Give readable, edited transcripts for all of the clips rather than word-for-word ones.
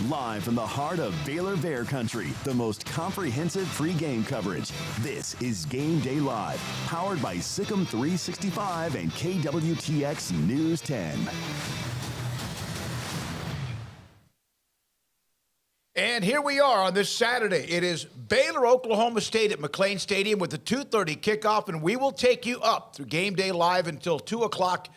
Live from the heart of Baylor Bear Country, the most comprehensive pregame coverage. This is Game Day Live, powered by Sikkim 365 and KWTX News 10. And here we are on this Saturday. It is Baylor, Oklahoma State at McLean Stadium with the 2:30 kickoff, and we will take you up through Game Day Live until 2 o'clock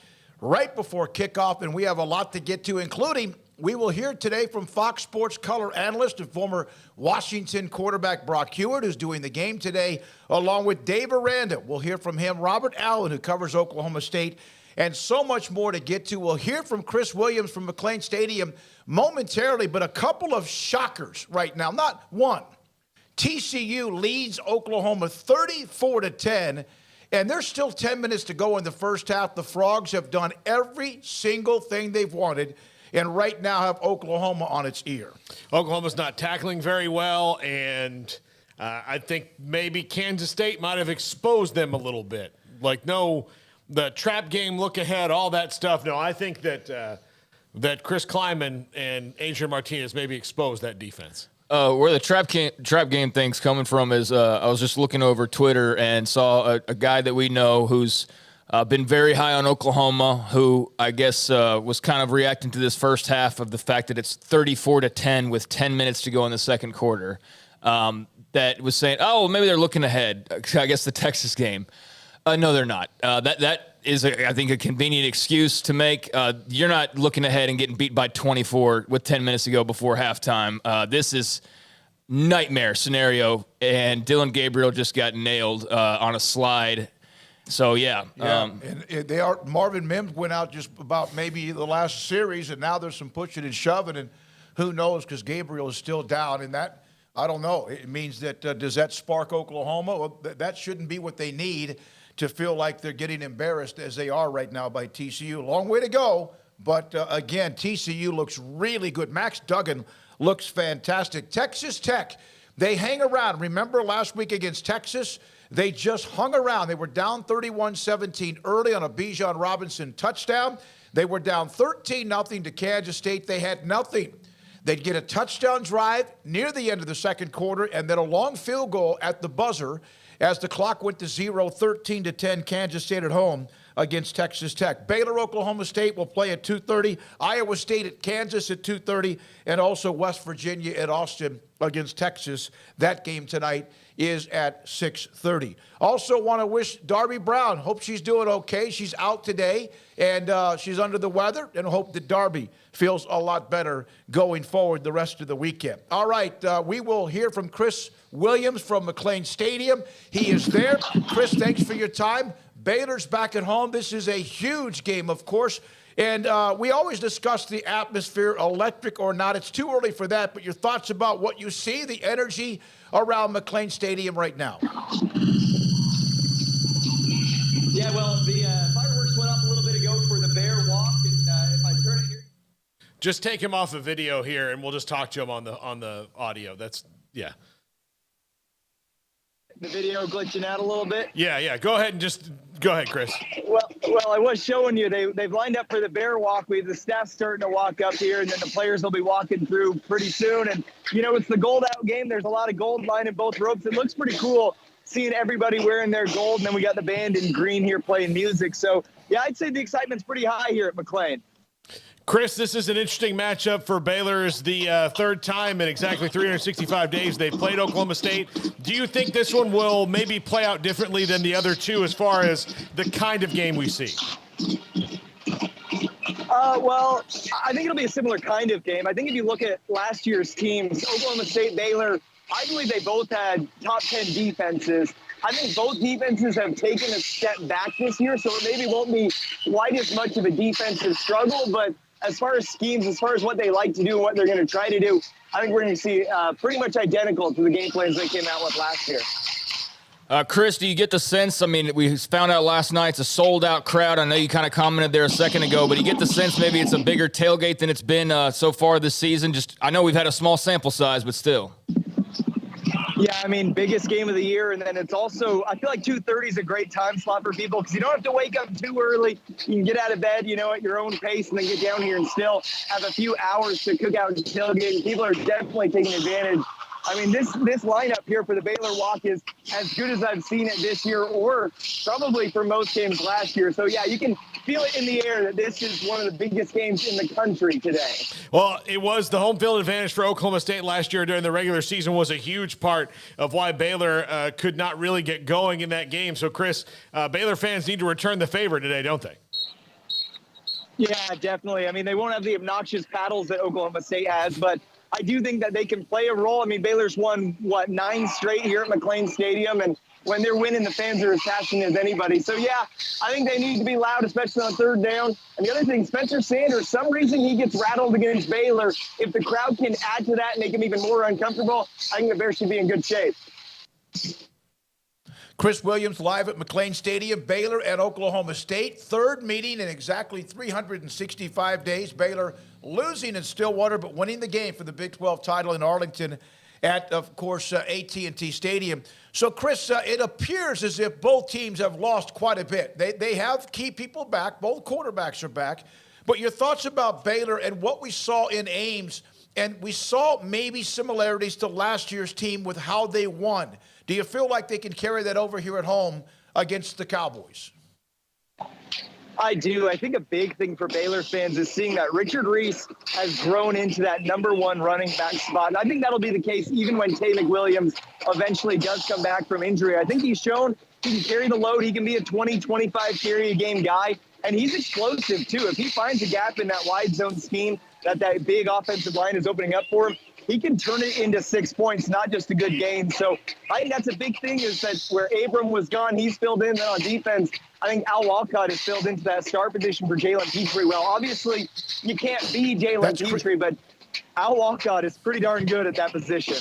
right before kickoff, and we have a lot to get to, including we will hear today from Fox Sports color analyst and former Washington quarterback Brock Huard, who's doing the game today, along with Dave Aranda. We'll hear from him, Robert Allen, who covers Oklahoma State, and so much more to get to. We'll hear from Chris Williams from McLean Stadium momentarily, but a couple of shockers right now. Not one. TCU leads Oklahoma 34-10, and there's still 10 minutes to go in the first half. The Frogs have done every single thing they've wanted, and right now have Oklahoma on its ear. Oklahoma's not tackling very well, and I think maybe Kansas State might have exposed them a little bit. Like, no, the trap game, look ahead, all that stuff. No, I think that that Chris Kleiman and Adrian Martinez maybe exposed that defense. Where the trap game thing's coming from is I was just looking over Twitter and saw a guy that we know who's been very high on Oklahoma, who I guess was kind of reacting to this first half of the fact that it's 34-10 with 10 minutes to go in the second quarter. That was saying, oh, maybe they're looking ahead. I guess the Texas game. No, they're not. That is, I think, a convenient excuse to make. You're not looking ahead and getting beat by 24 with 10 minutes to go before halftime. This is nightmare scenario, and Dylan Gabriel just got nailed on a slide. So, yeah. And they are. Marvin Mims went out just about maybe the last series, and now there's some pushing and shoving, and who knows, because Gabriel is still down. And that, I don't know. It means that, does that spark Oklahoma? Well, that shouldn't be what they need to feel like they're getting embarrassed as they are right now by TCU. Long way to go, but again, TCU looks really good. Max Duggan looks fantastic. Texas Tech, they hang around. Remember last week against Texas? They just hung around. They were down 31-17 early on a Bijan Robinson touchdown. They were down 13-0 to Kansas State. They had nothing. They'd get a touchdown drive near the end of the second quarter and then a long field goal at the buzzer as the clock went to 0, 13-10, Kansas State at home against Texas Tech. Baylor, Oklahoma State will play at 2:30. Iowa State at Kansas at 2:30, and also West Virginia at Austin against Texas. That game tonight is at 6:30. Also want to wish Darby Brown, hope she's doing okay. She's out today, and she's under the weather, and hope that Darby feels a lot better going forward the rest of the weekend. All right, we will hear from Chris Williams from McLean Stadium. He is there. Chris, thanks for your time. Baylor's back at home. This is a huge game, of course. And we always discuss the atmosphere, electric or not. It's too early for that, but your thoughts about what you see, the energy around McLean Stadium right now. Yeah, well, the fireworks went up a little bit ago for the Bear Walk. And if I turn it here. Just take him off the video here, and we'll just talk to him on the audio. That's, yeah. The video glitching out a little bit. Yeah. Go ahead, Chris. Well, I was showing you they've lined up for the Bear Walk. The staff's starting to walk up here, and then the players will be walking through pretty soon. And it's the gold out game. There's a lot of gold lining both ropes. It looks pretty cool seeing everybody wearing their gold, and then we got the band in green here playing music. So yeah, I'd say the excitement's pretty high here at McLean. Chris, this is an interesting matchup for Baylor. It's the third time in exactly 365 days they've played Oklahoma State. Do you think this one will maybe play out differently than the other two as far as the kind of game we see? Well, I think it'll be a similar kind of game. I think if you look at last year's teams, Oklahoma State, Baylor, I believe they both had top 10 defenses. I think both defenses have taken a step back this year, so it maybe won't be quite as much of a defensive struggle. But as far as schemes, as far as what they like to do and what they're going to try to do, I think we're going to see pretty much identical to the game plans they came out with last year. Chris, do you get the sense, I mean, we found out last night it's a sold-out crowd. I know you kind of commented there a second ago, but you get the sense maybe it's a bigger tailgate than it's been so far this season? Just, I know we've had a small sample size, but still. Yeah, I mean, biggest game of the year, and then it's also, I feel like 2:30 is a great time slot for people because you don't have to wake up too early. You can get out of bed, you know, at your own pace and then get down here and still have a few hours to cook out and tailgate. People are definitely taking advantage. I mean, this lineup here for the Baylor Walk is as good as I've seen it this year, or probably for most games last year. So, yeah, you can feel it in the air that this is one of the biggest games in the country today. Well, it was the home field advantage for Oklahoma State last year during the regular season was a huge part of why Baylor could not really get going in that game. So, Chris, Baylor fans need to return the favor today, don't they? Yeah, definitely. I mean, they won't have the obnoxious paddles that Oklahoma State has, but I do think that they can play a role. I mean, Baylor's won, 9 straight here at McLean Stadium, and when they're winning, the fans are as passionate as anybody. So, yeah, I think they need to be loud, especially on third down. And the other thing, Spencer Sanders, some reason he gets rattled against Baylor. If the crowd can add to that and make him even more uncomfortable, I think the Bears should be in good shape. Chris Williams live at McLean Stadium, Baylor and Oklahoma State. Third meeting in exactly 365 days. Baylor losing in Stillwater, but winning the game for the Big 12 title in Arlington at, of course, AT&T Stadium. So, Chris, it appears as if both teams have lost quite a bit. They have key people back. Both quarterbacks are back. But your thoughts about Baylor and what we saw in Ames, and we saw maybe similarities to last year's team with how they won. Do you feel like they can carry that over here at home against the Cowboys? I do. I think a big thing for Baylor fans is seeing that Richard Reese has grown into that number 1 running back spot. And I think that'll be the case even when Tay McWilliams eventually does come back from injury. I think he's shown he can carry the load. He can be a 20, 25 carry a game guy. And he's explosive, too. If he finds a gap in that wide zone scheme that big offensive line is opening up for him, he can turn it into 6 points, not just a good game. So I think that's a big thing is that where Abram was gone, he's filled in. Then on defense, I think Al Walcott has filled into that star position for Jalen Petrie well. Obviously, you can't be Jalen Petrie, but Al Walcott is pretty darn good at that position.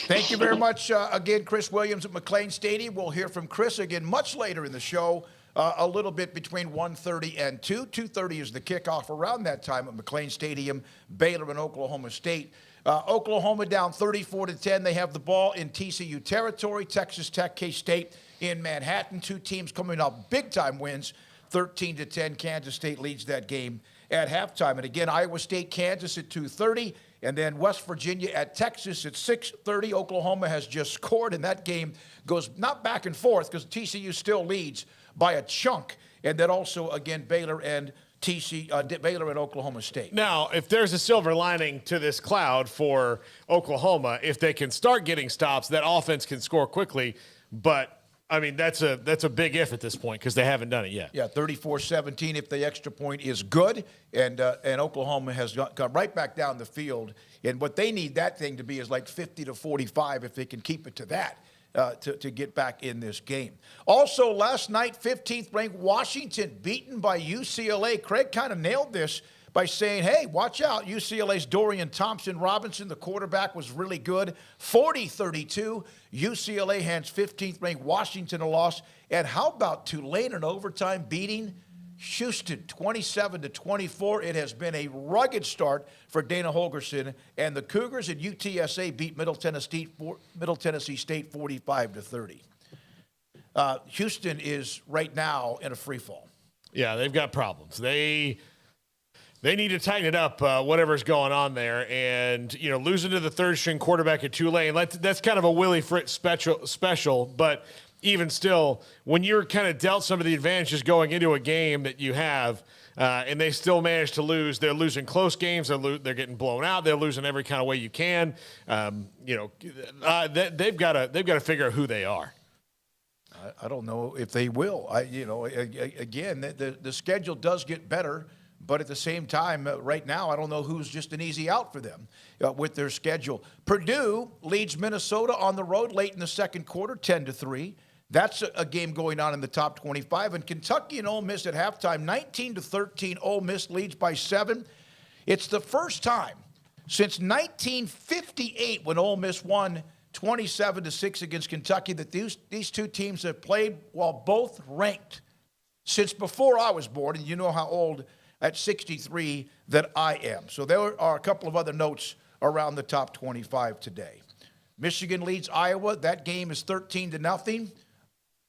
Thank you very much again, Chris Williams at McLean Stadium. We'll hear from Chris again much later in the show. A little bit between 1:30 and 2. 2:30 is the kickoff around that time at McLean Stadium, Baylor and Oklahoma State. Oklahoma down 34-10. They have the ball in TCU territory. Texas Tech, K-State in Manhattan. Two teams coming off big-time wins. 13-10. Kansas State leads that game at halftime. And again, Iowa State, Kansas at 2:30. And then West Virginia at Texas at 6:30. Oklahoma has just scored, and that game goes not back and forth because TCU still leads by a chunk. And then also, again, Baylor and Baylor and Oklahoma State. Now, if there's a silver lining to this cloud for Oklahoma, if they can start getting stops, that offense can score quickly. But, I mean, that's a big if at this point because they haven't done it yet. Yeah, 34-17 if the extra point is good. And Oklahoma has gone right back down the field. And what they need that thing to be is like 50-45 if they can keep it to that. To get back in this game. Also, last night, 15th ranked Washington beaten by UCLA. Craig kind of nailed this by saying, hey, watch out. UCLA's Dorian Thompson-Robinson, the quarterback, was really good. 40-32. UCLA hands 15th ranked Washington a loss. And how about Tulane in overtime beating Houston 27-24. It has been a rugged start for Dana Holgorsen, and the Cougars at UTSA beat Middle Tennessee State 45-30. Houston is right now in a free fall. Yeah, they've got problems. They need to tighten it up, whatever's going on there. And, you know, losing to the third-string quarterback at Tulane, that's kind of a Willie Fritz special, but even still, when you're kind of dealt some of the advantages going into a game that you have, and they still manage to lose, they're losing close games, they're getting blown out, they're losing every kind of way you can. They've got to figure out who they are. I don't know if they will. Again, the schedule does get better But at the same time, right now, I don't know who's just an easy out for them with their schedule. Purdue leads Minnesota on the road late in the second quarter, 10-3. That's a game going on in the top 25. And Kentucky and Ole Miss at halftime, 19-13. Ole Miss leads by 7. It's the first time since 1958 when Ole Miss won 27-6 against Kentucky that these two teams have played while both ranked since before I was born. And you know how old at 63 that I am. So there are a couple of other notes around the top 25 today. Michigan leads Iowa. That game is 13-0.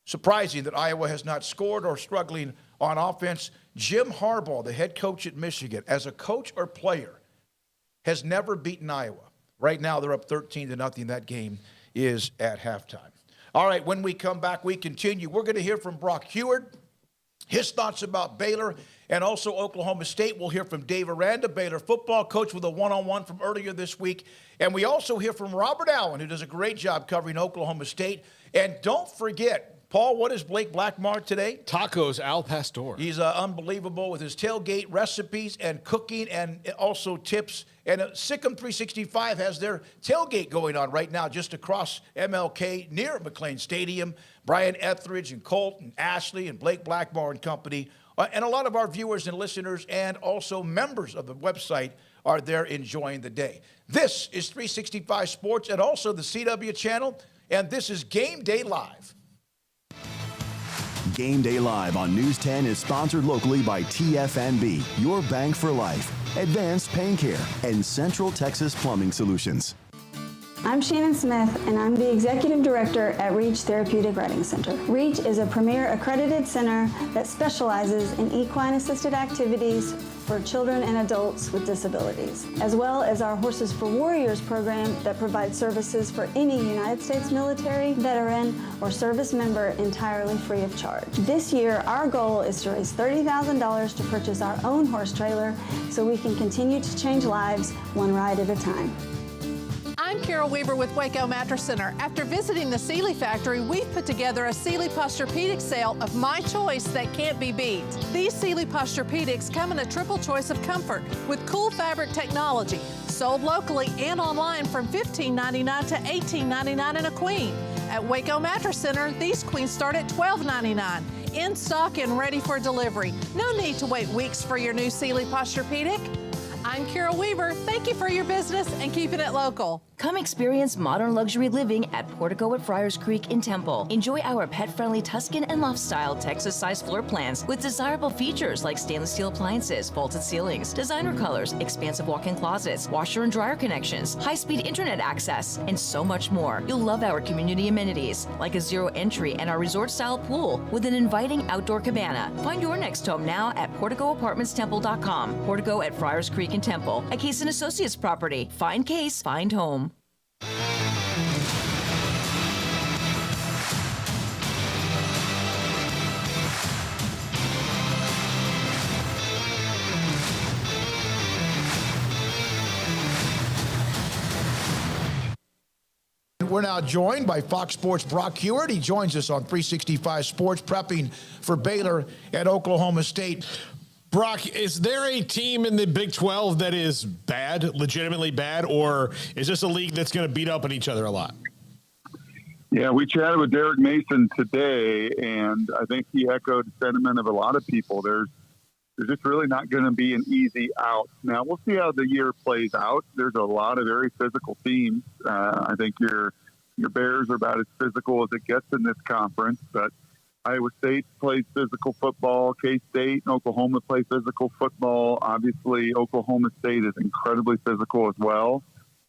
Surprising that Iowa has not scored or struggling on offense. Jim Harbaugh, the head coach at Michigan, as a coach or player, has never beaten Iowa. Right now, they're up 13-0. That game is at halftime. All right, when we come back, we continue. We're going to hear from Brock Heward, his thoughts about Baylor, and also Oklahoma State. We'll hear from Dave Aranda, Baylor football coach, with a one-on-one from earlier this week. And we also hear from Robert Allen, who does a great job covering Oklahoma State. And don't forget, Paul, what is Blake Blackmar today? Tacos al pastor. He's unbelievable with his tailgate recipes and cooking and also tips. And Sikkim 365 has their tailgate going on right now just across MLK near McLean Stadium. Brian Etheridge and Colt and Ashley and Blake Blackmar and company. And a lot of our viewers and listeners and also members of the website are there enjoying the day. This is 365 Sports and also the CW channel. And this is Game Day Live. Game Day Live on News 10 is sponsored locally by TFNB, your bank for life, Advanced Pain Care, and Central Texas Plumbing Solutions. I'm Shannon Smith, and I'm the Executive Director at REACH Therapeutic Riding Center. REACH is a premier accredited center that specializes in equine-assisted activities for children and adults with disabilities, as well as our Horses for Warriors program that provides services for any United States military, veteran, or service member entirely free of charge. This year, our goal is to raise $30,000 to purchase our own horse trailer so we can continue to change lives one ride at a time. I'm Carol Weaver with Waco Mattress Center. After visiting the Sealy factory, we've put together a Sealy Posturepedic sale of my choice that can't be beat. These Sealy Posturepedics come in a triple choice of comfort with cool fabric technology, sold locally and online from $15.99 to $18.99 in a queen. At Waco Mattress Center, these queens start at $12.99. In stock and ready for delivery. No need to wait weeks for your new Sealy Posturepedic. I'm Carol Weaver. Thank you for your business and keeping it local. Come experience modern luxury living at Portico at Friars Creek in Temple. Enjoy our pet-friendly Tuscan and loft-style Texas-sized floor plans with desirable features like stainless steel appliances, vaulted ceilings, designer colors, expansive walk-in closets, washer and dryer connections, high-speed internet access, and so much more. You'll love our community amenities like a zero entry and our resort-style pool with an inviting outdoor cabana. Find your next home now at PorticoApartmentsTemple.com. Portico at Friars Creek in Temple, a Case & Associates property. Find Case, find home. We're now joined by Fox Sports' Brock Heward. He joins us on 365 Sports, prepping for Baylor at Oklahoma State. Brock, is there a team in the Big 12 that is bad, legitimately bad, or is this a league that's going to beat up on each other a lot? Yeah, we chatted with Derek Mason today, and I think he echoed the sentiment of a lot of people. There's just really not going to be an easy out. Now, we'll see how the year plays out. There's a lot of very physical teams. I think your Bears are about as physical as it gets in this conference, but Iowa State plays physical football. K-State and Oklahoma play physical football. Obviously, Oklahoma State is incredibly physical as well.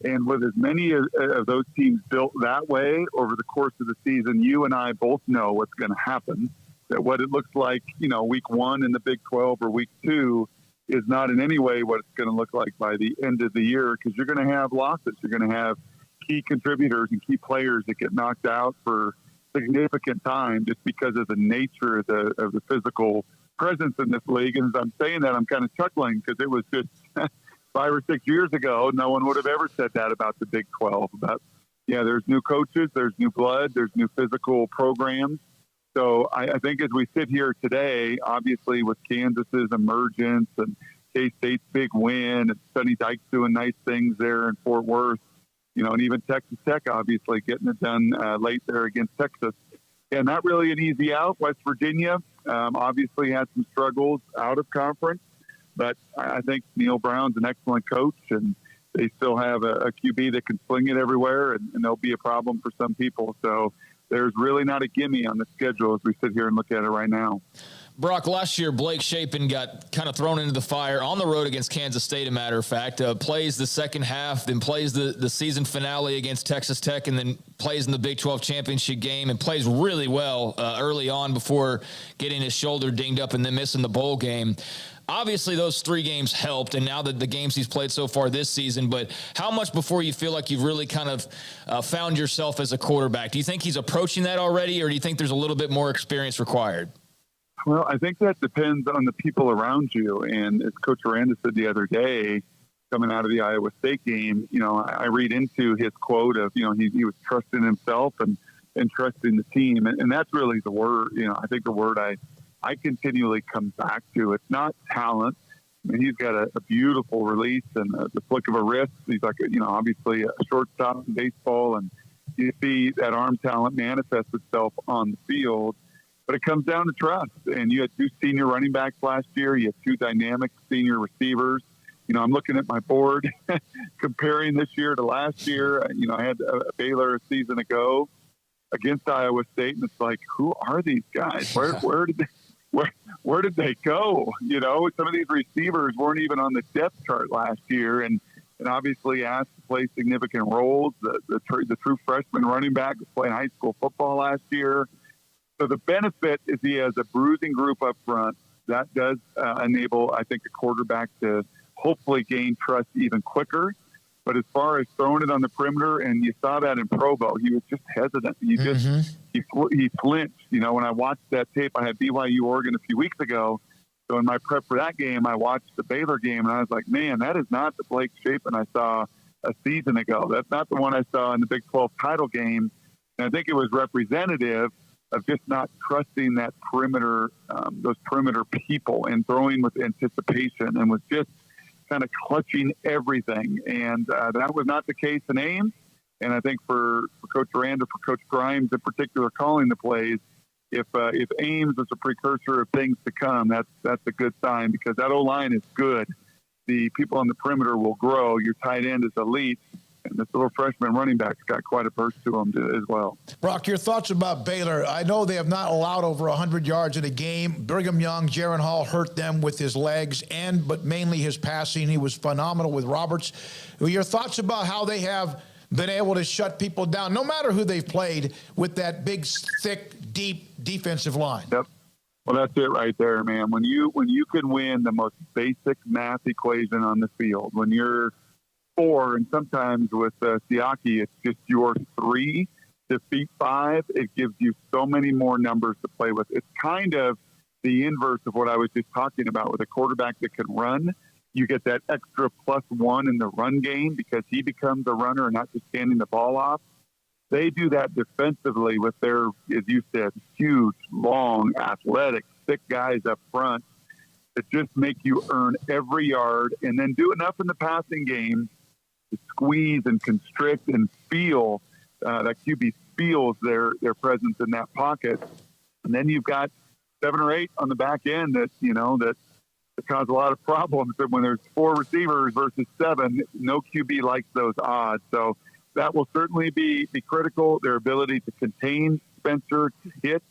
And with as many of those teams built that way over the course of the season, you and I both know what's going to happen. That what it looks like, week 1 in the Big 12 or week 2 is not in any way what it's going to look like by the end of the year, because you're going to have losses. You're going to have key contributors and key players that get knocked out for significant time just because of the nature of the physical presence in this league. And as I'm saying that, I'm kind of chuckling because it was just 5 or 6 years ago, no one would have ever said that about the Big 12. But yeah, there's new coaches, there's new blood, there's new physical programs. So I think as we sit here today, obviously with Kansas's emergence and K-State's big win and Sonny Dykes doing nice things there in Fort Worth, and even Texas Tech obviously getting it done late there against Texas. Yeah, not really an easy out. West Virginia obviously had some struggles out of conference, but I think Neil Brown's an excellent coach, and they still have a QB that can sling it everywhere, and they'll be a problem for some people. So there's really not a gimme on the schedule as we sit here and look at it right now. Brock, last year, Blake Shapen got kind of thrown into the fire on the road against Kansas State, a matter of fact. Plays the second half, then plays the season finale against Texas Tech, and then plays in the Big 12 championship game and plays really well early on before getting his shoulder dinged up and then missing the bowl game. Obviously, those 3 games helped, and now that the games he's played so far this season, but how much before you feel like you've really kind of found yourself as a quarterback? Do you think he's approaching that already, or do you think there's a little bit more experience required? Well, I think that depends on the people around you. And as Coach Aranda said the other day, coming out of the Iowa State game, I read into his quote of, he was trusting himself and trusting the team. And that's really the word, I think the word I continually come back to. It's not talent. I mean, he's got a beautiful release and the flick of a wrist. He's like, obviously a shortstop in baseball, and you see that arm talent manifest itself on the field. But it comes down to trust. And you had 2 senior running backs last year. You had 2 dynamic senior receivers. I'm looking at my board, comparing this year to last year. I had a Baylor a season ago against Iowa State, and it's like, who are these guys? Where did they go? Some of these receivers weren't even on the depth chart last year, and obviously asked to play significant roles. The true freshman running back was playing high school football last year. So the benefit is he has a bruising group up front. That does enable, I think, a quarterback to hopefully gain trust even quicker. But as far as throwing it on the perimeter, and you saw that in Provo, he was just hesitant. He flinched. When I watched that tape, I had BYU Oregon a few weeks ago. So in my prep for that game, I watched the Baylor game, and I was like, man, that is not the Blake Shapen I saw a season ago. That's not the one I saw in the Big 12 title game. And I think it was representative of just not trusting that perimeter, those perimeter people, and throwing with anticipation, and was just kind of clutching everything. And that was not the case in Ames. And I think for Coach Aranda, for Coach Grimes in particular, calling the plays, if Ames is a precursor of things to come, that's a good sign, because that O-line is good. The people on the perimeter will grow. Your tight end is elite. And this little freshman running back's got quite a burst to him as well. Brock, your thoughts about Baylor? I know they have not allowed over 100 yards in a game. Brigham Young, Jaron Hall hurt them with his legs, but mainly his passing. He was phenomenal with Roberts. Your thoughts about how they have been able to shut people down, no matter who they've played, with that big, thick, deep defensive line? Yep. Well, that's it right there, man. When you can win the most basic math equation on the field, when you're 4, and sometimes with Siaki, it's just your 3 to beat 5. It gives you so many more numbers to play with. It's kind of the inverse of what I was just talking about with a quarterback that can run. You get that extra +1 in the run game because he becomes a runner and not just handing the ball off. They do that defensively with their, as you said, huge, long, athletic, thick guys up front that just make you earn every yard, and then do enough in the passing game to squeeze and constrict and feel that QB feels their presence in that pocket. And then you've got 7 or 8 on the back end that cause a lot of problems. But when there's 4 receivers versus 7, no QB likes those odds. So that will certainly be critical. Their ability to contain Spencer, to hit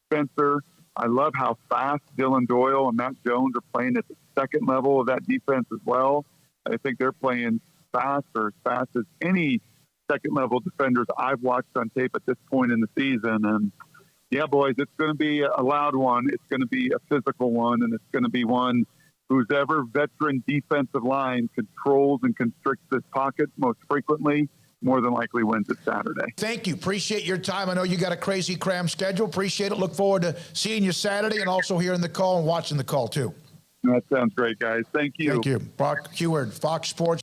Spencer. I love how fast Dylan Doyle and Matt Jones are playing at the second level of that defense as well. I think they're playing as fast as any second-level defenders I've watched on tape at this point in the season. And, yeah, boys, it's going to be a loud one. It's going to be a physical one, and it's going to be one whose ever veteran defensive line controls and constricts this pocket most frequently, more than likely wins it Saturday. Thank you. Appreciate your time. I know you got a crazy cram schedule. Appreciate it. Look forward to seeing you Saturday and also hearing the call and watching the call, too. That sounds great, guys. Thank you. Thank you. Brock Heward, Fox Sports.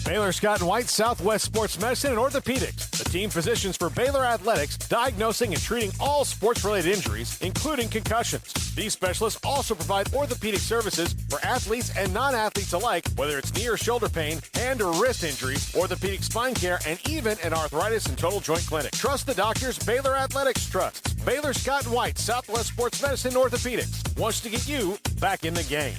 Baylor Scott and White Southwest Sports Medicine and Orthopedics, the team physicians for Baylor Athletics, diagnosing and treating all sports-related injuries, including concussions. These specialists also provide orthopedic services for athletes and non-athletes alike, whether it's knee or shoulder pain, hand or wrist injuries, orthopedic spine care, and even an arthritis and total joint clinic. Trust the doctors Baylor Athletics trusts. Baylor Scott and White Southwest Sports Medicine and Orthopedics wants to get you back in the game.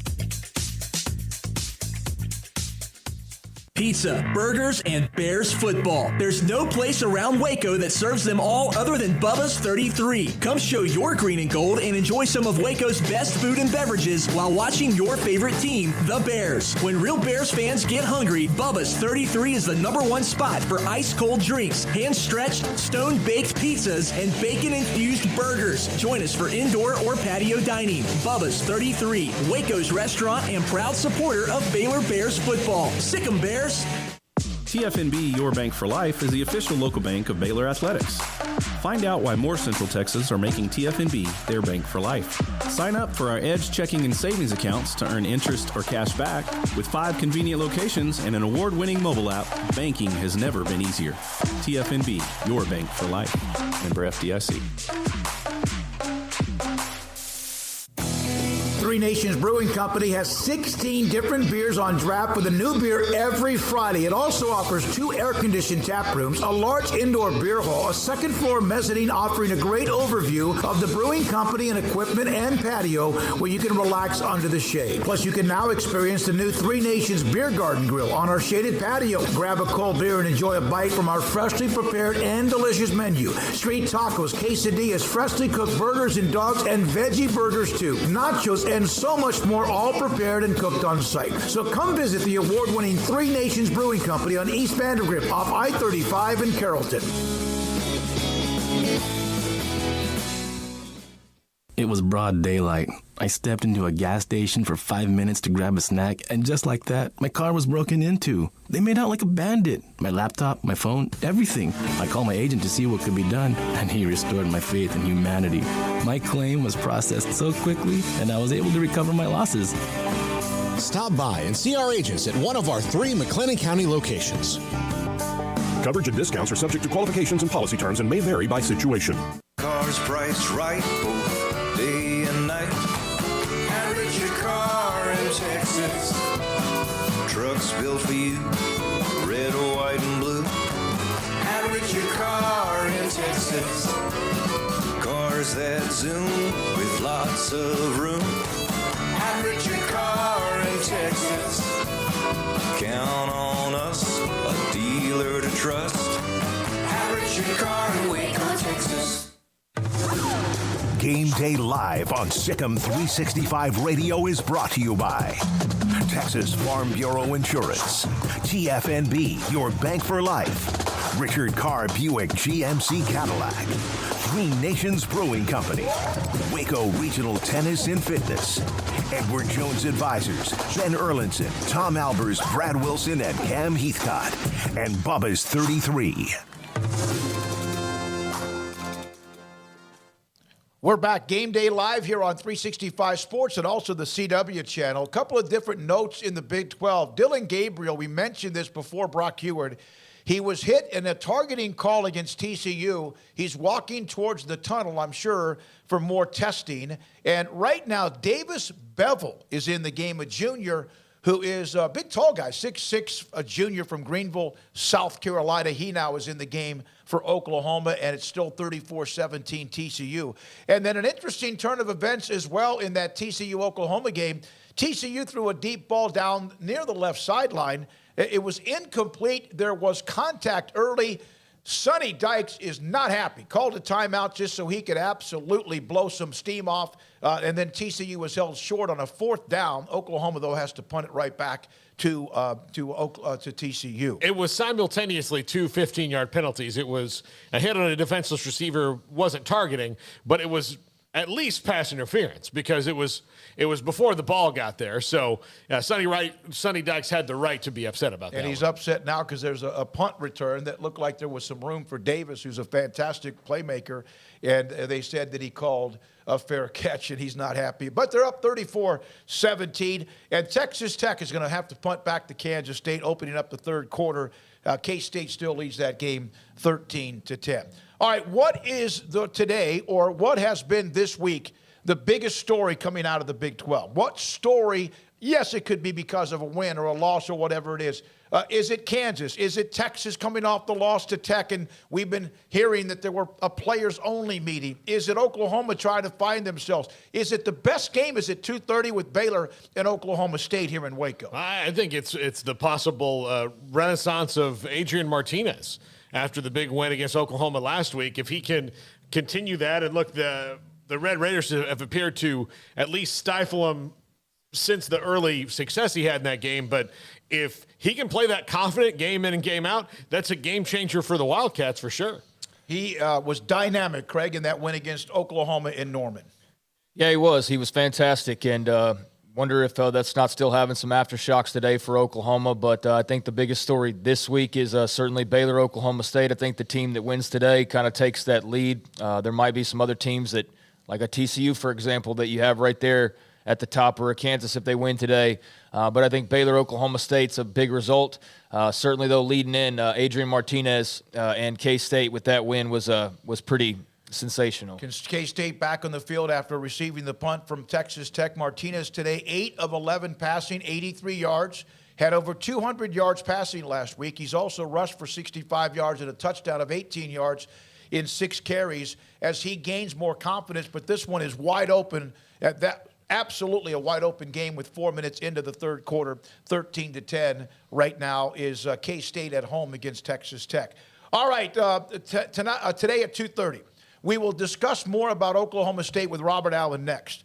Pizza, burgers, and Bears football. There's no place around Waco that serves them all other than Bubba's 33. Come show your green and gold and enjoy some of Waco's best food and beverages while watching your favorite team, the Bears. When real Bears fans get hungry, Bubba's 33 is the #1 spot for ice-cold drinks, hand-stretched, stone-baked pizzas, and bacon-infused burgers. Join us for indoor or patio dining. Bubba's 33, Waco's restaurant and proud supporter of Baylor Bears football. Sick 'em, Bears. TFNB Your Bank for Life is the official local bank of Baylor Athletics. Find out why more Central Texas are making TFNB their bank for life. Sign up for our Edge checking and savings accounts to earn interest or cash back. With 5 convenient locations and an award-winning mobile app, banking has never been easier. TFNB Your Bank for Life. Member FDIC. Three Nations Brewing Company has 16 different beers on draft with a new beer every Friday. It also offers 2 air-conditioned tap rooms, a large indoor beer hall, a second-floor mezzanine offering a great overview of the brewing company and equipment and patio where you can relax under the shade. Plus, you can now experience the new Three Nations Beer Garden Grill on our shaded patio. Grab a cold beer and enjoy a bite from our freshly prepared and delicious menu. Street tacos, quesadillas, freshly cooked burgers and dogs, and veggie burgers too. Nachos and so much more, all prepared and cooked on site. So come visit the award-winning Three Nations Brewing Company on East Vandergrift off I-35 in Carrollton. It was broad daylight. I stepped into a gas station for 5 minutes to grab a snack, and just like that, my car was broken into. They made out like a bandit. My laptop, my phone, everything. I called my agent to see what could be done, and he restored my faith in humanity. My claim was processed so quickly, and I was able to recover my losses. Stop by and see our agents at one of our 3 McLennan County locations. Coverage and discounts are subject to qualifications and policy terms and may vary by situation. Cars priced right both day and night. Average your car in Texas. Trucks built for you, red, white, and blue. Average your car in Texas. Cars that zoom with lots of room. Average your car in Texas. Count on us, a dealer to trust. Average your car in Waco, Texas. Game Day Live on Sikkim 365 Radio is brought to you by Texas Farm Bureau Insurance, TFNB, your bank for life, Richard Carr Buick GMC Cadillac, Three Nations Brewing Company, Waco Regional Tennis and Fitness, Edward Jones Advisors, Ben Erlinson, Tom Albers, Brad Wilson, and Cam Heathcott, and Bubba's 33. We're back, Game Day Live here on 365 Sports and also the CW channel. A couple of different notes in the Big 12. Dylan Gabriel, we mentioned this before Brock Heward. He was hit in a targeting call against TCU. He's walking towards the tunnel, I'm sure, for more testing. And right now, Davis Bevel is in the game, a junior who is a big, tall guy, 6'6", a junior from Greenville, South Carolina. He now is in the game for Oklahoma, and it's still 34-17 TCU. And then an interesting turn of events as well in that TCU-Oklahoma game. TCU threw a deep ball down near the left sideline. It was incomplete. There was contact early. Sonny Dykes is not happy. Called a timeout just so he could absolutely blow some steam off. And then TCU was held short on a 4th down. Oklahoma, though, has to punt it right back to TCU. It was simultaneously 2 15-yard penalties. It was a hit on a defenseless receiver, wasn't targeting, but it was at least pass interference, because it was before the ball got there. So Sonny Dykes had the right to be upset about that. And he's upset now because there's a punt return that looked like there was some room for Davis, who's a fantastic playmaker, and they said that he called a fair catch, and he's not happy. But they're up 34-17, and Texas Tech is going to have to punt back to Kansas State, opening up the third quarter. K-State still leads that game 13-10. All right, what is today, or what has been this week, the biggest story coming out of the Big 12? What story? Yes, it could be because of a win or a loss or whatever it is. Is it Kansas? Is it Texas coming off the loss to Tech? And we've been hearing that there were a players-only meeting. Is it Oklahoma trying to find themselves? Is it the best game? Is it 2:30 with Baylor and Oklahoma State here in Waco? I think it's the possible renaissance of Adrian Martinez after the big win against Oklahoma last week. If he can continue that, and look, the Red Raiders have appeared to at least stifle him since the early success he had in that game. But if he can play that confident game in and game out, that's a game changer for the Wildcats for sure. He was dynamic, Craig, in that win against Oklahoma in Norman. Yeah, he was. He was fantastic, and wonder if that's not still having some aftershocks today for Oklahoma. But I think the biggest story this week is certainly Baylor, Oklahoma State. I think the team that wins today kind of takes that lead. There might be some other teams that, like a TCU, for example, that you have right there at the top, or a Kansas if they win today. But I think Baylor, Oklahoma State's a big result. Certainly, though, leading in Adrian Martinez and K-State with that win was pretty sensational. K-State back on the field after receiving the punt from Texas Tech. Martinez today, 8 of 11 passing, 83 yards. Had over 200 yards passing last week. He's also rushed for 65 yards and a touchdown of 18 yards in 6 carries as he gains more confidence. But this one is wide open. Absolutely a wide open game with 4 minutes into the third quarter. 13-10 right now is K-State at home against Texas Tech. All right, today at 2:30. We will discuss more about Oklahoma State with Robert Allen next.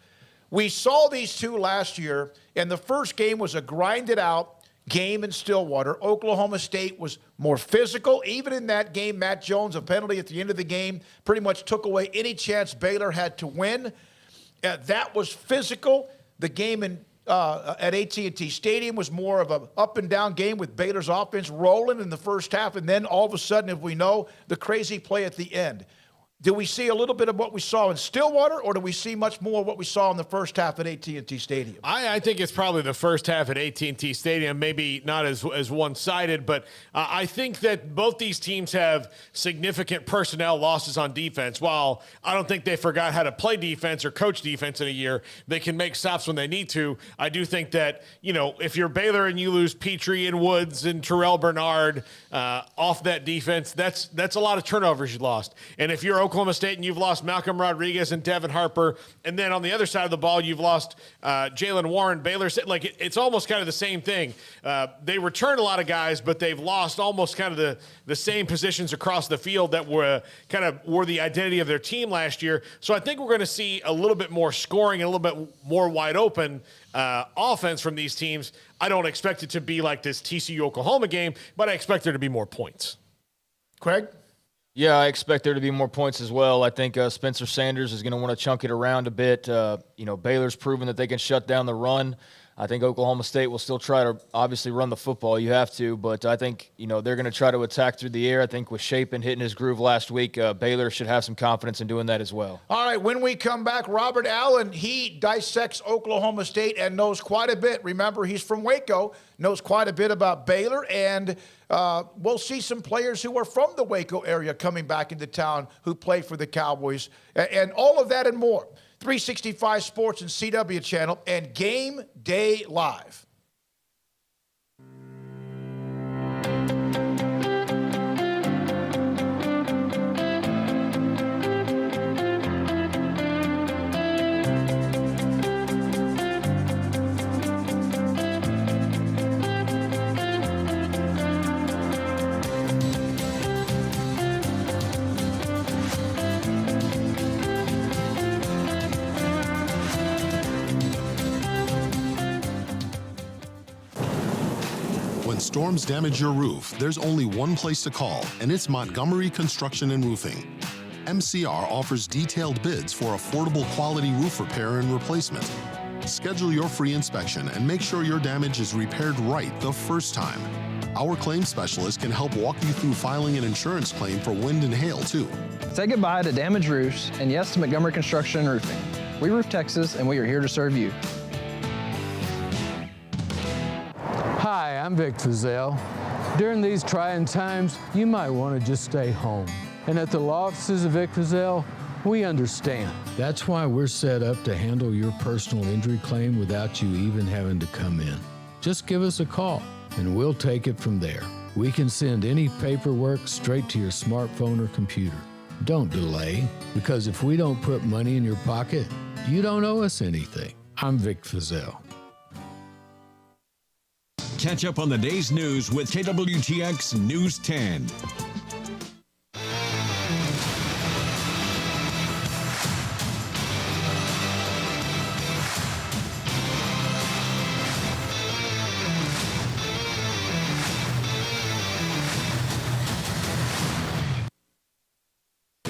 We saw these two last year, and the first game was a grinded-out game in Stillwater. Oklahoma State was more physical. Even in that game, Matt Jones, a penalty at the end of the game, pretty much took away any chance Baylor had to win. That was physical. The game at AT&T Stadium was more of an up-and-down game with Baylor's offense rolling in the first half, and then all of a sudden, if we know, the crazy play at the end. Do we see a little bit of what we saw in Stillwater, or do we see much more of what we saw in the first half at AT&T Stadium? I think it's probably the first half at AT&T Stadium, maybe not as one-sided, but I think that both these teams have significant personnel losses on defense. While I don't think they forgot how to play defense or coach defense in a year, they can make stops when they need to. I do think that, if you're Baylor and you lose Petrie and Woods and Terrell Bernard off that defense, that's a lot of turnovers you lost. And if you're Oklahoma State and you've lost Malcolm Rodriguez and Devin Harper, and then on the other side of the ball you've lost Jalen Warren. Baylor, it's almost kind of the same thing. They return a lot of guys, but they've lost almost kind of the same positions across the field that were the identity of their team last year. So I think we're going to see a little bit more scoring and a little bit more wide open offense from these teams. I don't expect it to be like this TCU-Oklahoma game, but I expect there to be more points. Craig? Yeah, I expect there to be more points as well. I think Spencer Sanders is going to want to chunk it around a bit. Baylor's proven that they can shut down the run. I think Oklahoma State will still try to obviously run the football. You have to, but I think, they're going to try to attack through the air. I think with Shapen hitting his groove last week, Baylor should have some confidence in doing that as well. All right, when we come back, Robert Allen, he dissects Oklahoma State and knows quite a bit. Remember, he's from Waco, knows quite a bit about Baylor, and we'll see some players who are from the Waco area coming back into town who play for the Cowboys, and all of that and more. 365 Sports and CW Channel and Game Day Live. When storms damage your roof, there's only one place to call, and it's Montgomery Construction and Roofing. MCR offers detailed bids for affordable quality roof repair and replacement. Schedule your free inspection and make sure your damage is repaired right the first time. Our claim specialist can help walk you through filing an insurance claim for wind and hail, too. Say goodbye to damaged roofs and yes to Montgomery Construction and Roofing. We roof Texas, and we are here to serve you. Hi, I'm Vic Fazell. During these trying times, you might want to just stay home. And at the law offices of Vic Fazell, we understand. That's why we're set up to handle your personal injury claim without you even having to come in. Just give us a call, and we'll take it from there. We can send any paperwork straight to your smartphone or computer. Don't delay, because if we don't put money in your pocket, you don't owe us anything. I'm Vic Fazell. Catch up on the day's news with KWTX News 10.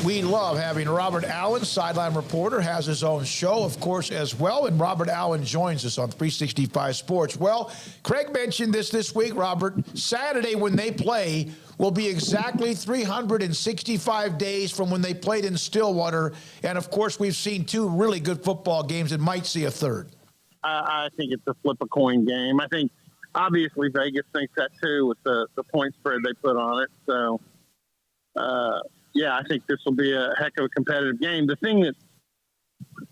We love having Robert Allen, sideline reporter, has his own show, of course, as well. And Robert Allen joins us on 365 Sports. Well, Craig mentioned this week, Robert. Saturday when they play will be exactly 365 days from when they played in Stillwater. And, of course, we've seen two really good football games and might see a third. I think it's a flip a coin game. I think, obviously, Vegas thinks that, too, with the point spread they put on it. So, yeah, I think this will be a heck of a competitive game. The thing that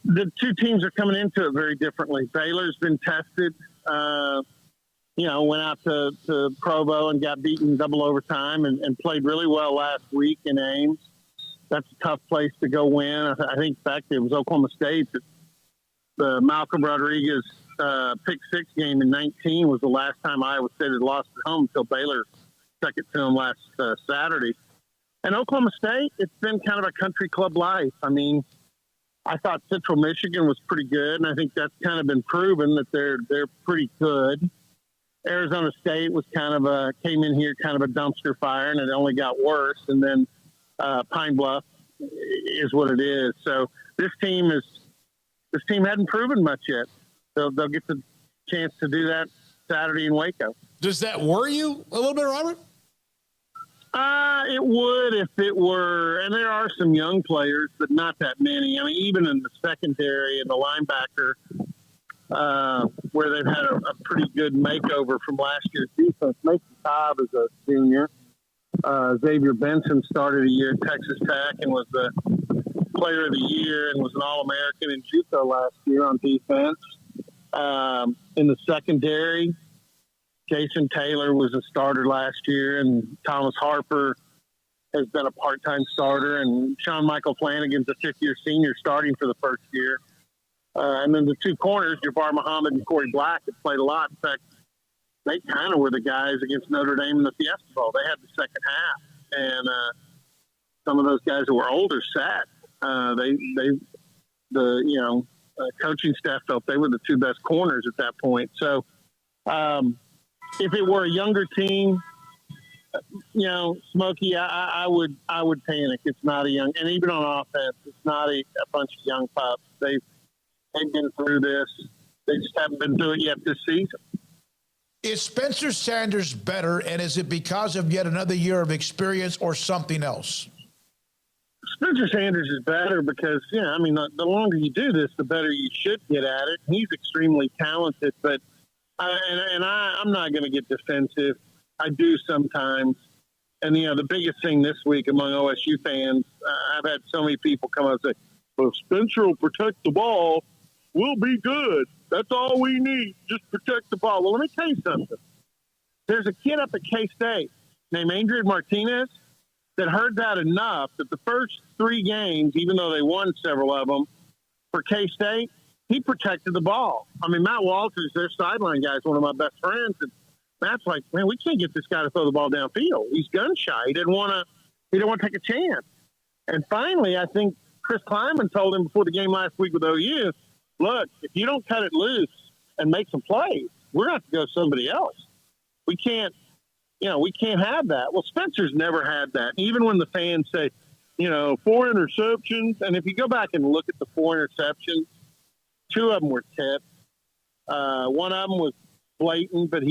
the two teams are coming into it very differently. Baylor's been tested, went out to Provo and got beaten double overtime and played really well last week in Ames. That's a tough place to go win. I think, in fact, it was Oklahoma State. The Malcolm Rodriguez pick six game in 19 was the last time Iowa State had lost at home until Baylor took it to them last Saturday. And Oklahoma State, it's been kind of a country club life. I mean, I thought Central Michigan was pretty good, and I think that's kind of been proven that they're pretty good. Arizona State was came in here kind of a dumpster fire, and it only got worse. And then Pine Bluff is what it is. So this team hadn't proven much yet. They'll get the chance to do that Saturday in Waco. Does that worry you a little bit, Robert? It would if it were, and there are some young players, but not that many. I mean, even in the secondary and the linebacker, where they've had a pretty good makeover from last year's defense. Mason Cobb is a junior. Xavier Benson started a year at Texas Tech and was the player of the year and was an All-American in JUCO last year on defense. In the secondary, Jason Taylor was a starter last year, and Thomas Harper has been a part-time starter, and Sean Michael Flanagan's a fifth-year senior starting for the first year. And then the two corners, Jabbar Muhammad and Corey Black, have played a lot. In fact, they kind of were the guys against Notre Dame in the Fiesta Bowl. They had the second half, and some of those guys who were older sat. Coaching staff felt they were the two best corners at that point. So, if it were a younger team, Smokey, I would panic. It's not a young, and even on offense, it's not a bunch of young pups. They've been through this. They just haven't been through it yet this season. Is Spencer Sanders better, and is it because of yet another year of experience or something else? Spencer Sanders is better because, the longer you do this, the better you should get at it. He's extremely talented, but I'm not going to get defensive. I do sometimes. And, the biggest thing this week among OSU fans, I've had so many people come up and say, well, if Spencer will protect the ball, we'll be good. That's all we need. Just protect the ball. Well, let me tell you something. There's a kid up at K-State named Adrian Martinez that heard that enough that the first three games, even though they won several of them, for K-State, he protected the ball. I mean, Matt Walters, their sideline guy, is one of my best friends. And Matt's like, man, we can't get this guy to throw the ball downfield. He's gun shy. He didn't want to take a chance. And finally, I think Chris Kleiman told him before the game last week with OU, look, if you don't cut it loose and make some plays, we're going to have to go somebody else. We can't have that. Well, Spencer's never had that. Even when the fans say, 4 interceptions. And if you go back and look at the 4 interceptions, 2 of them were tipped. One of them was blatant, but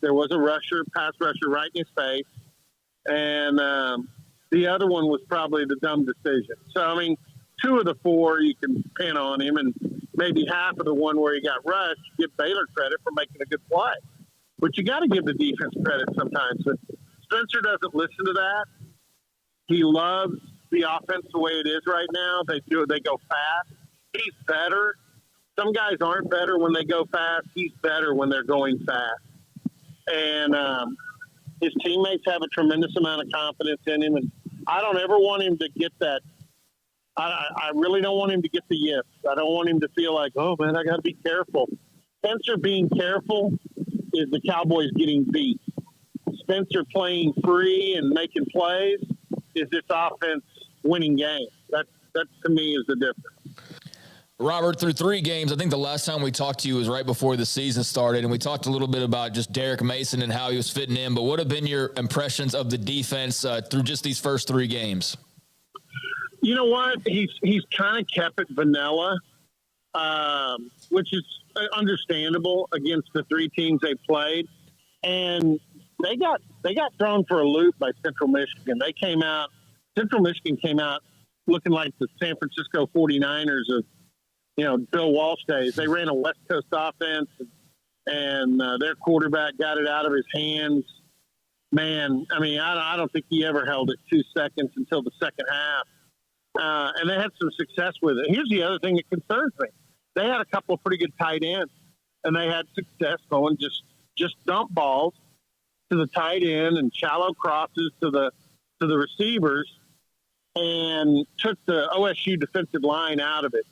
there was a pass rusher right in his face. And the other one was probably the dumb decision. So, I mean, 2 of the 4 you can pin on him, and maybe half of the one where he got rushed, give Baylor credit for making a good play. But you got to give the defense credit sometimes. But Spencer doesn't listen to that. He loves the offense the way it is right now. They go fast. He's better. Some guys aren't better when they go fast. He's better when they're going fast. And his teammates have a tremendous amount of confidence in him. And I don't ever want him to get that. I really don't want him to get the yips. I don't want him to feel like, oh, man, I got to be careful. Spencer being careful is the Cowboys getting beat. Spencer playing free and making plays is this offense winning games. That to me is the difference. Robert, through 3 games, I think the last time we talked to you was right before the season started, and we talked a little bit about just Derek Mason and how he was fitting in, but what have been your impressions of the defense through just these first 3 games? You know what? He's kind of kept it vanilla, which is understandable against the 3 teams they played. And they got thrown for a loop by Central Michigan. Central Michigan came out looking like the San Francisco 49ers of, Bill Walsh days. They ran a West Coast offense, and their quarterback got it out of his hands. Man, I mean, I don't think he ever held it 2 seconds until the second half. And they had some success with it. Here's the other thing that concerns me. They had a couple of pretty good tight ends, and they had success going just dump balls to the tight end and shallow crosses to the receivers, and took the OSU defensive line out of it.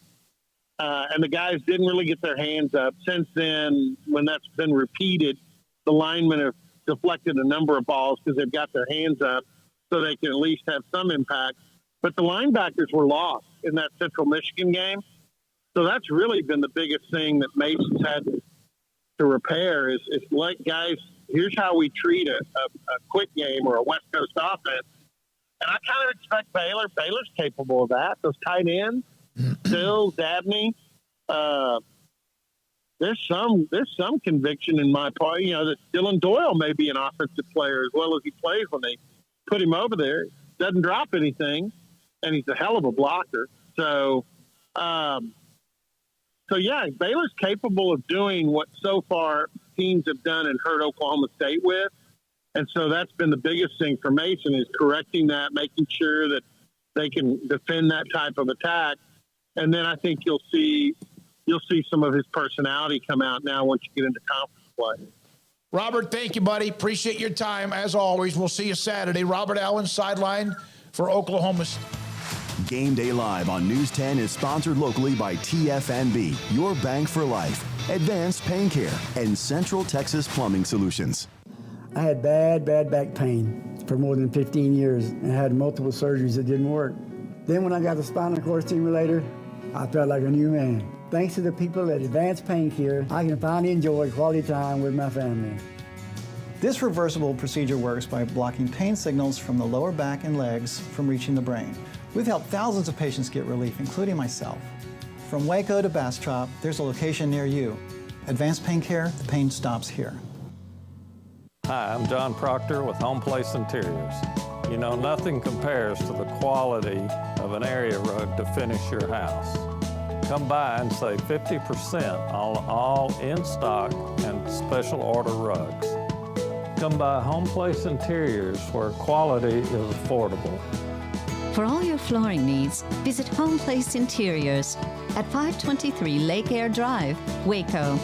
And the guys didn't really get their hands up. Since then, when that's been repeated, the linemen have deflected a number of balls because they've got their hands up so they can at least have some impact. But the linebackers were lost in that Central Michigan game. So that's really been the biggest thing that Mason's had to repair is like, guys, here's how we treat a quick game or a West Coast offense. And I kind of expect Baylor's capable of that. Those tight ends, Bill, Dabney, there's some conviction in my part, that Dylan Doyle may be an offensive player as well as he plays when they put him over there. Doesn't drop anything, and he's a hell of a blocker. So yeah, Baylor's capable of doing what so far teams have done and hurt Oklahoma State with. And so that's been the biggest thing for Mason is correcting that, making sure that they can defend that type of attack. And then I think you'll see some of his personality come out now once you get into conference play. Robert, thank you, buddy. Appreciate your time. As always, we'll see you Saturday. Robert Allen, sideline for Oklahoma State. Game Day Live on News 10 is sponsored locally by TFNB, your bank for life, Advanced Pain Care, and Central Texas Plumbing Solutions. I had bad back pain for more than 15 years and had multiple surgeries that didn't work. Then when I got the spinal cord stimulator, I felt like a new man. Thanks to the people at Advanced Pain Care, I can finally enjoy quality time with my family. This reversible procedure works by blocking pain signals from the lower back and legs from reaching the brain. We've helped thousands of patients get relief, including myself. From Waco to Bastrop, there's a location near you. Advanced Pain Care, the pain stops here. Hi, I'm John Proctor with Home Place Interiors. You know, nothing compares to the quality of an area rug to finish your house. Come by and save 50% on all in-stock and special order rugs. Come by Home Place Interiors where quality is affordable. For all your flooring needs, visit Home Place Interiors at 523 Lake Air Drive, Waco.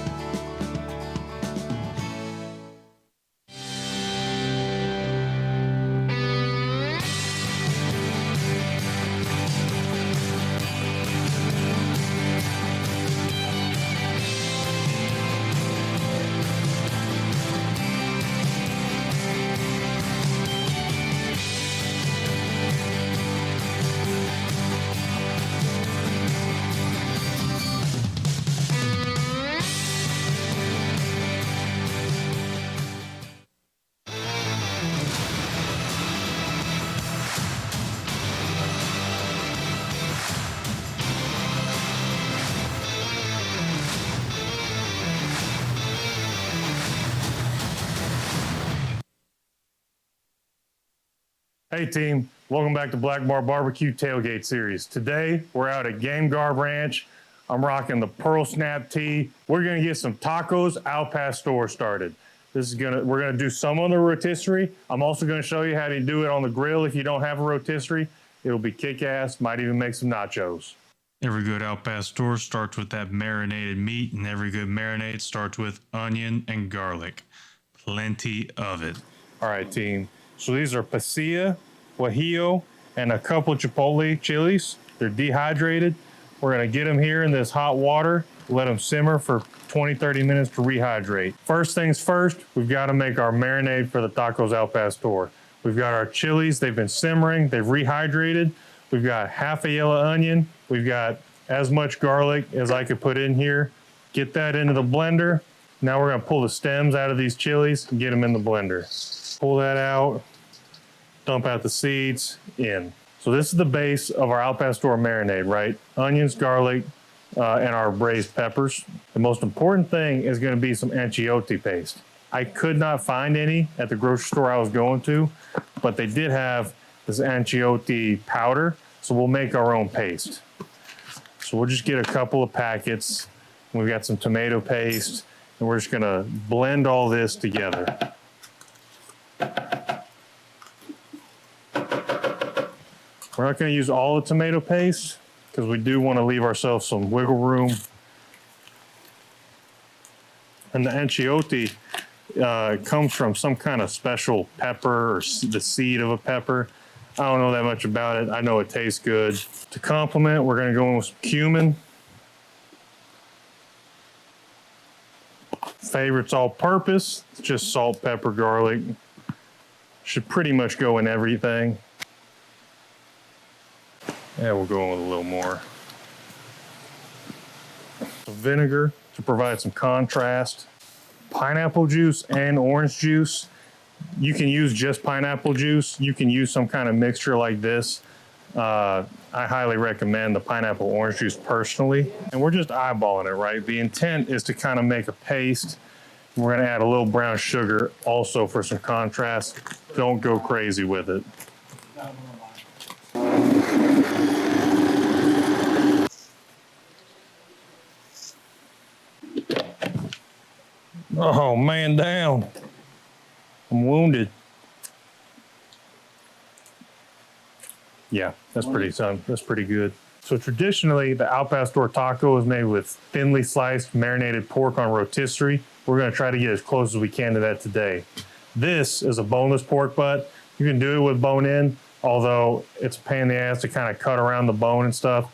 Hey team, welcome back to Black Bar Barbecue Tailgate Series. Today, we're out at Game Guard Ranch. I'm rocking the Pearl Snap tee. We're gonna get some tacos al pastor started. We're gonna do some on the rotisserie. I'm also gonna show you how to do it on the grill if you don't have a rotisserie. It'll be kick-ass, might even make some nachos. Every good al pastor starts with that marinated meat, and every good marinade starts with onion and garlic. Plenty of it. All right, team. So these are pasilla, guajillo, and a couple of chipotle chilies. They're dehydrated. We're gonna get them here in this hot water, let them simmer for 20, 30 minutes to rehydrate. First things first, we've gotta make our marinade for the tacos al pastor. We've got our chilies, they've been simmering, they've rehydrated. We've got half a yellow onion. We've got as much garlic as I could put in here. Get that into the blender. Now we're gonna pull the stems out of these chilies and get them in the blender. Pull that out, dump out the seeds, in. So this is the base of our al pastor marinade, right? Onions, garlic, and our braised peppers. The most important thing is gonna be some achiote paste. I could not find any at the grocery store I was going to, but they did have this achiote powder, so we'll make our own paste. So we'll just get a couple of packets. We've got some tomato paste, and we're just gonna blend all this together. We're not going to use all the tomato paste because we do want to leave ourselves some wiggle room. And the achiote comes from some kind of special pepper or the seed of a pepper. I don't know that much about it. I know it tastes good. To complement, we're going to go in with some cumin. Favorite's all-purpose. It's just salt, pepper, garlic. Should pretty much go in everything. Yeah, we'll go in with a little more. Some vinegar to provide some contrast. Pineapple juice and orange juice. You can use just pineapple juice. You can use some kind of mixture like this. I highly recommend the pineapple orange juice personally. And we're just eyeballing it, right? The intent is to kind of make a paste. We're gonna add a little brown sugar also for some contrast. Don't go crazy with it. Oh, man down. I'm wounded. Yeah, that's pretty good. So traditionally, the al pastor taco is made with thinly sliced marinated pork on rotisserie. We're gonna try to get as close as we can to that today. This is a boneless pork butt. You can do it with bone in, although it's a pain in the ass to kind of cut around the bone and stuff.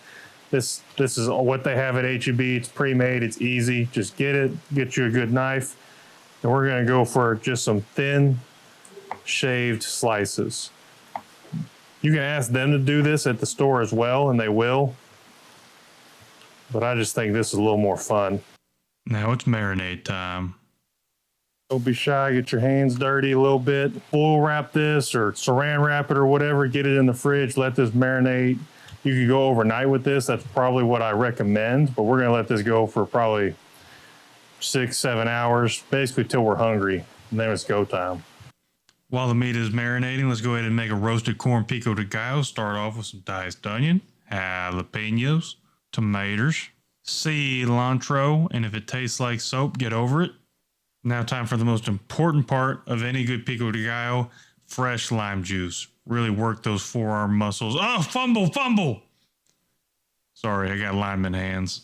This is what they have at H-E-B. It's pre-made, it's easy. Just get it, get you a good knife. And we're gonna go for just some thin shaved slices. You can ask them to do this at the store as well, and they will. But I just think this is a little more fun. Now it's marinade time. Don't be shy, get your hands dirty a little bit. Foil wrap this or saran wrap it or whatever, get it in the fridge, let this marinate. You could go overnight with this. That's probably what I recommend, but we're gonna let this go for probably 6-7 hours, basically till we're hungry, and then it's go time. While the meat is marinating, let's go ahead and make a roasted corn pico de gallo. Start off with some diced onion, jalapenos, tomatoes, cilantro, and if it tastes like soap, get over it. Now time for the most important part of any good pico de gallo, fresh lime juice. Really work those forearm muscles. Oh, fumble! Sorry, I got lineman hands.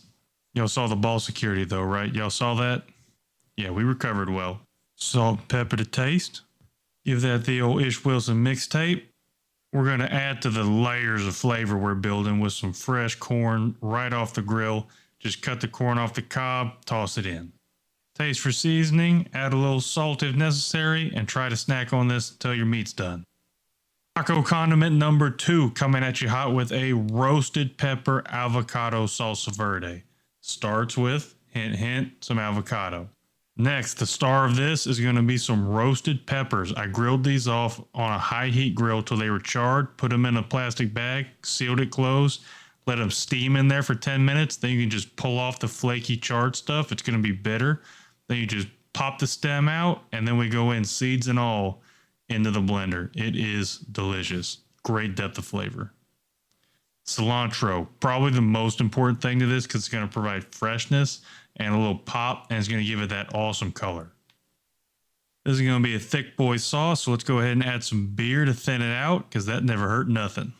Y'all saw the ball security though, right? Y'all saw that? Yeah, we recovered well. Salt and pepper to taste. Give that the old Ish Wilson mixtape. We're going to add to the layers of flavor we're building with some fresh corn right off the grill. Just cut the corn off the cob, toss it in. Taste for seasoning, add a little salt if necessary, and try to snack on this until your meat's done. Taco condiment number 2, coming at you hot with a roasted pepper avocado salsa verde. Starts with, hint, hint, some avocado. Next, the star of this is going to be some roasted peppers. I grilled these off on a high heat grill till they were charred, put them in a plastic bag, sealed it closed, let them steam in there for 10 minutes. Then you can just pull off the flaky charred stuff. It's going to be bitter. Then you just pop the stem out, and then we go in seeds and all into the blender. It is delicious. Great depth of flavor. Cilantro, probably the most important thing to this because it's going to provide freshness and a little pop, and it's going to give it that awesome color. This is going to be a thick boy sauce, so let's go ahead and add some beer to thin it out because that never hurt nothing.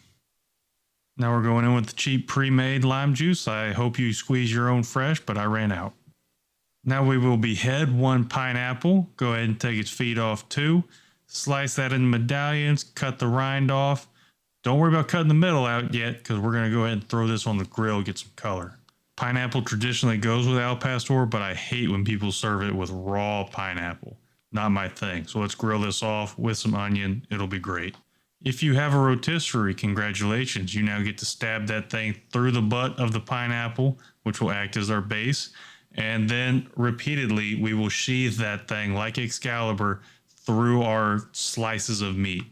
Now we're going in with the cheap pre-made lime juice. I hope you squeeze your own fresh, but I ran out. Now we will behead one pineapple. Go ahead and take its feet off too. Slice that in medallions, cut the rind off. Don't worry about cutting the middle out yet because we're going to go ahead and throw this on the grill, get some color. Pineapple traditionally goes with al pastor, but I hate when people serve it with raw pineapple. Not my thing. So let's grill this off with some onion. It'll be great. If you have a rotisserie, congratulations. You now get to stab that thing through the butt of the pineapple, which will act as our base. And then repeatedly, we will sheathe that thing like Excalibur through our slices of meat.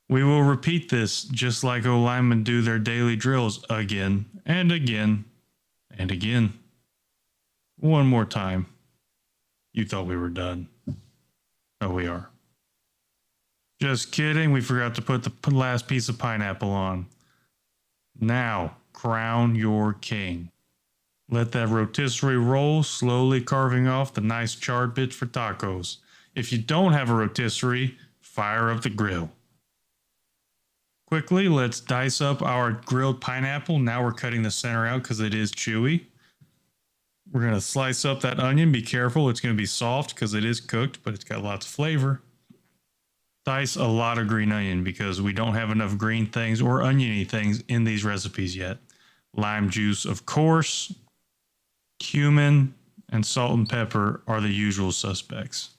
We will repeat this just like linemen do their daily drills again and again and again. One more time. You thought we were done. Oh, we are. Just kidding. We forgot to put the last piece of pineapple on. Now, crown your king. Let that rotisserie roll, slowly carving off the nice charred bits for tacos. If you don't have a rotisserie, fire up the grill. Quickly, let's dice up our grilled pineapple. Now we're cutting the center out because it is chewy. We're going to slice up that onion. Be careful. It's going to be soft because it is cooked, but it's got lots of flavor. Dice a lot of green onion because we don't have enough green things or oniony things in these recipes yet. Lime juice, of course. Cumin and salt and pepper are the usual suspects.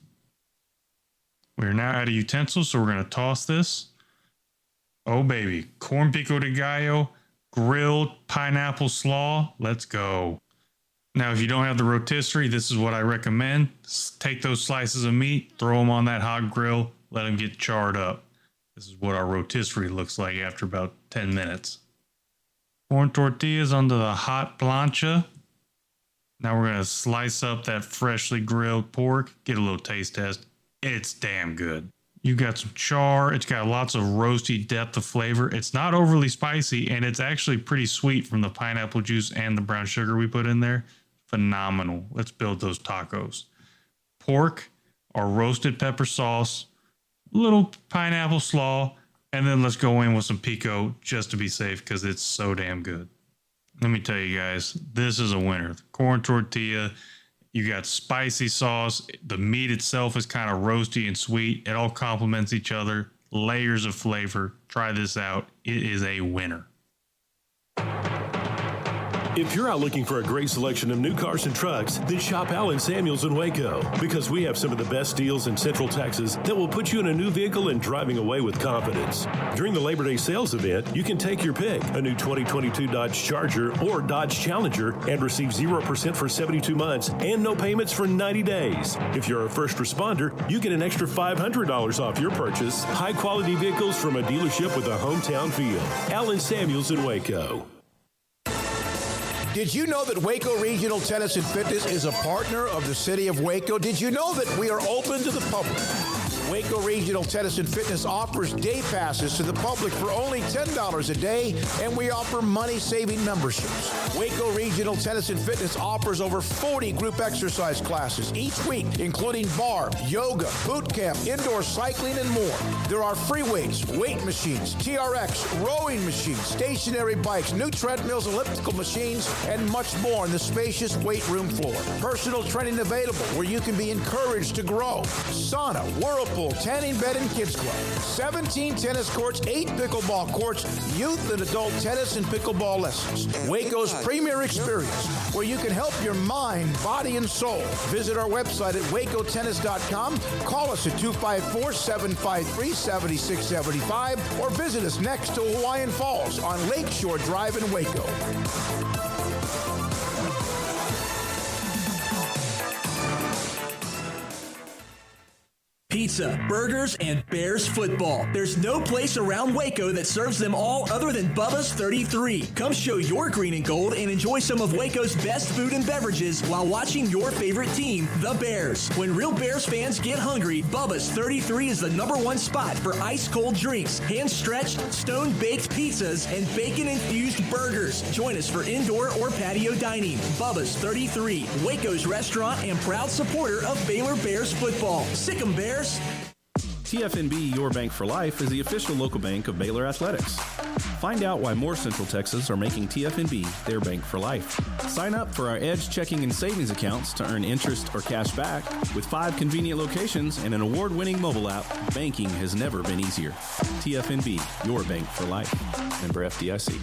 We are now out of utensils, so we're going to toss this. Oh, baby. Corn pico de gallo, grilled pineapple slaw. Let's go. Now, if you don't have the rotisserie, this is what I recommend. Take those slices of meat, throw them on that hot grill, let them get charred up. This is what our rotisserie looks like after about 10 minutes. Corn tortillas onto the hot plancha. Now we're going to slice up that freshly grilled pork. Get a little taste test. It's damn good. You got some char. It's got lots of roasty depth of flavor. It's not overly spicy, and it's actually pretty sweet from the pineapple juice and the brown sugar we put in there. Phenomenal. Let's build those tacos. Pork, our roasted pepper sauce, little pineapple slaw, and then let's go in with some pico just to be safe because it's so damn good. Let me tell you guys, this is a winner. The corn tortilla, you got spicy sauce. The meat itself is kind of roasty and sweet. It all complements each other. Layers of flavor. Try this out. It is a winner. If you're out looking for a great selection of new cars and trucks, then shop Allen Samuels in Waco, because we have some of the best deals in Central Texas that will put you in a new vehicle and driving away with confidence. During the Labor Day sales event, you can take your pick, a new 2022 Dodge Charger or Dodge Challenger, and receive 0% for 72 months and no payments for 90 days. If you're a first responder, you get an extra $500 off your purchase. High-quality vehicles from a dealership with a hometown feel. Allen Samuels in Waco. Did you know that Waco Regional Tennis and Fitness is a partner of the City of Waco? Did you know that we are open to the public? Waco Regional Tennis and Fitness offers day passes to the public for only $10 a day, and we offer money-saving memberships. Waco Regional Tennis and Fitness offers over 40 group exercise classes each week, including bar, yoga, boot camp, indoor cycling, and more. There are free weights, weight machines, TRX, rowing machines, stationary bikes, new treadmills, elliptical machines, and much more on the spacious weight room floor. Personal training available where you can be encouraged to grow. Sauna, whirlpool, tanning bed, and kids club. 17 tennis courts, 8 pickleball courts, youth and adult tennis and pickleball lessons. Waco's premier experience where you can help your mind, body, and soul. Visit our website at wacotennis.com. Call us at 254-753-7675 or visit us next to Hawaiian Falls on Lakeshore Drive in Waco. pizza, burgers, and Bears football. There's no place around Waco that serves them all other than Bubba's 33. Come show your green and gold and enjoy some of Waco's best food and beverages while watching your favorite team, the Bears. When real Bears fans get hungry, Bubba's 33 is the #1 spot for ice-cold drinks, hand-stretched, stone-baked pizzas, and bacon-infused burgers. Join us for indoor or patio dining. Bubba's 33, Waco's restaurant and proud supporter of Baylor Bears football. Sick 'em, Bears! TFNB Your Bank for Life is the official local bank of Baylor Athletics. Find out why more Central Texas are making TFNB their bank for life. Sign up for our Edge checking and savings accounts to earn interest or cash back. With 5 convenient locations and an award-winning mobile app, banking has never been easier. TFNB Your Bank for Life. Member FDIC.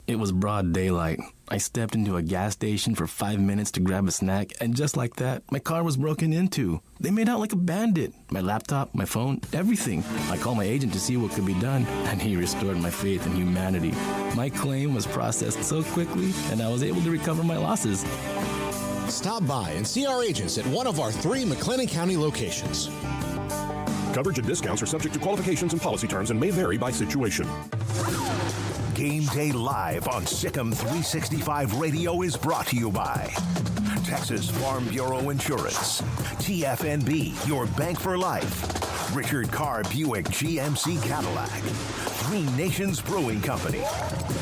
It was broad daylight. I stepped into a gas station for 5 minutes to grab a snack, and just like that, my car was broken into. They made out like a bandit. My laptop, my phone, everything. I called my agent to see what could be done, and he restored my faith in humanity. My claim was processed so quickly, and I was able to recover my losses. Stop by and see our agents at one of our 3 McLennan County locations. Coverage and discounts are subject to qualifications and policy terms and may vary by situation. Game Day Live on Sikkim 365 Radio is brought to you by Texas Farm Bureau Insurance, TFNB, your bank for life, Richard Carr Buick GMC Cadillac, 3 Nations Brewing Company,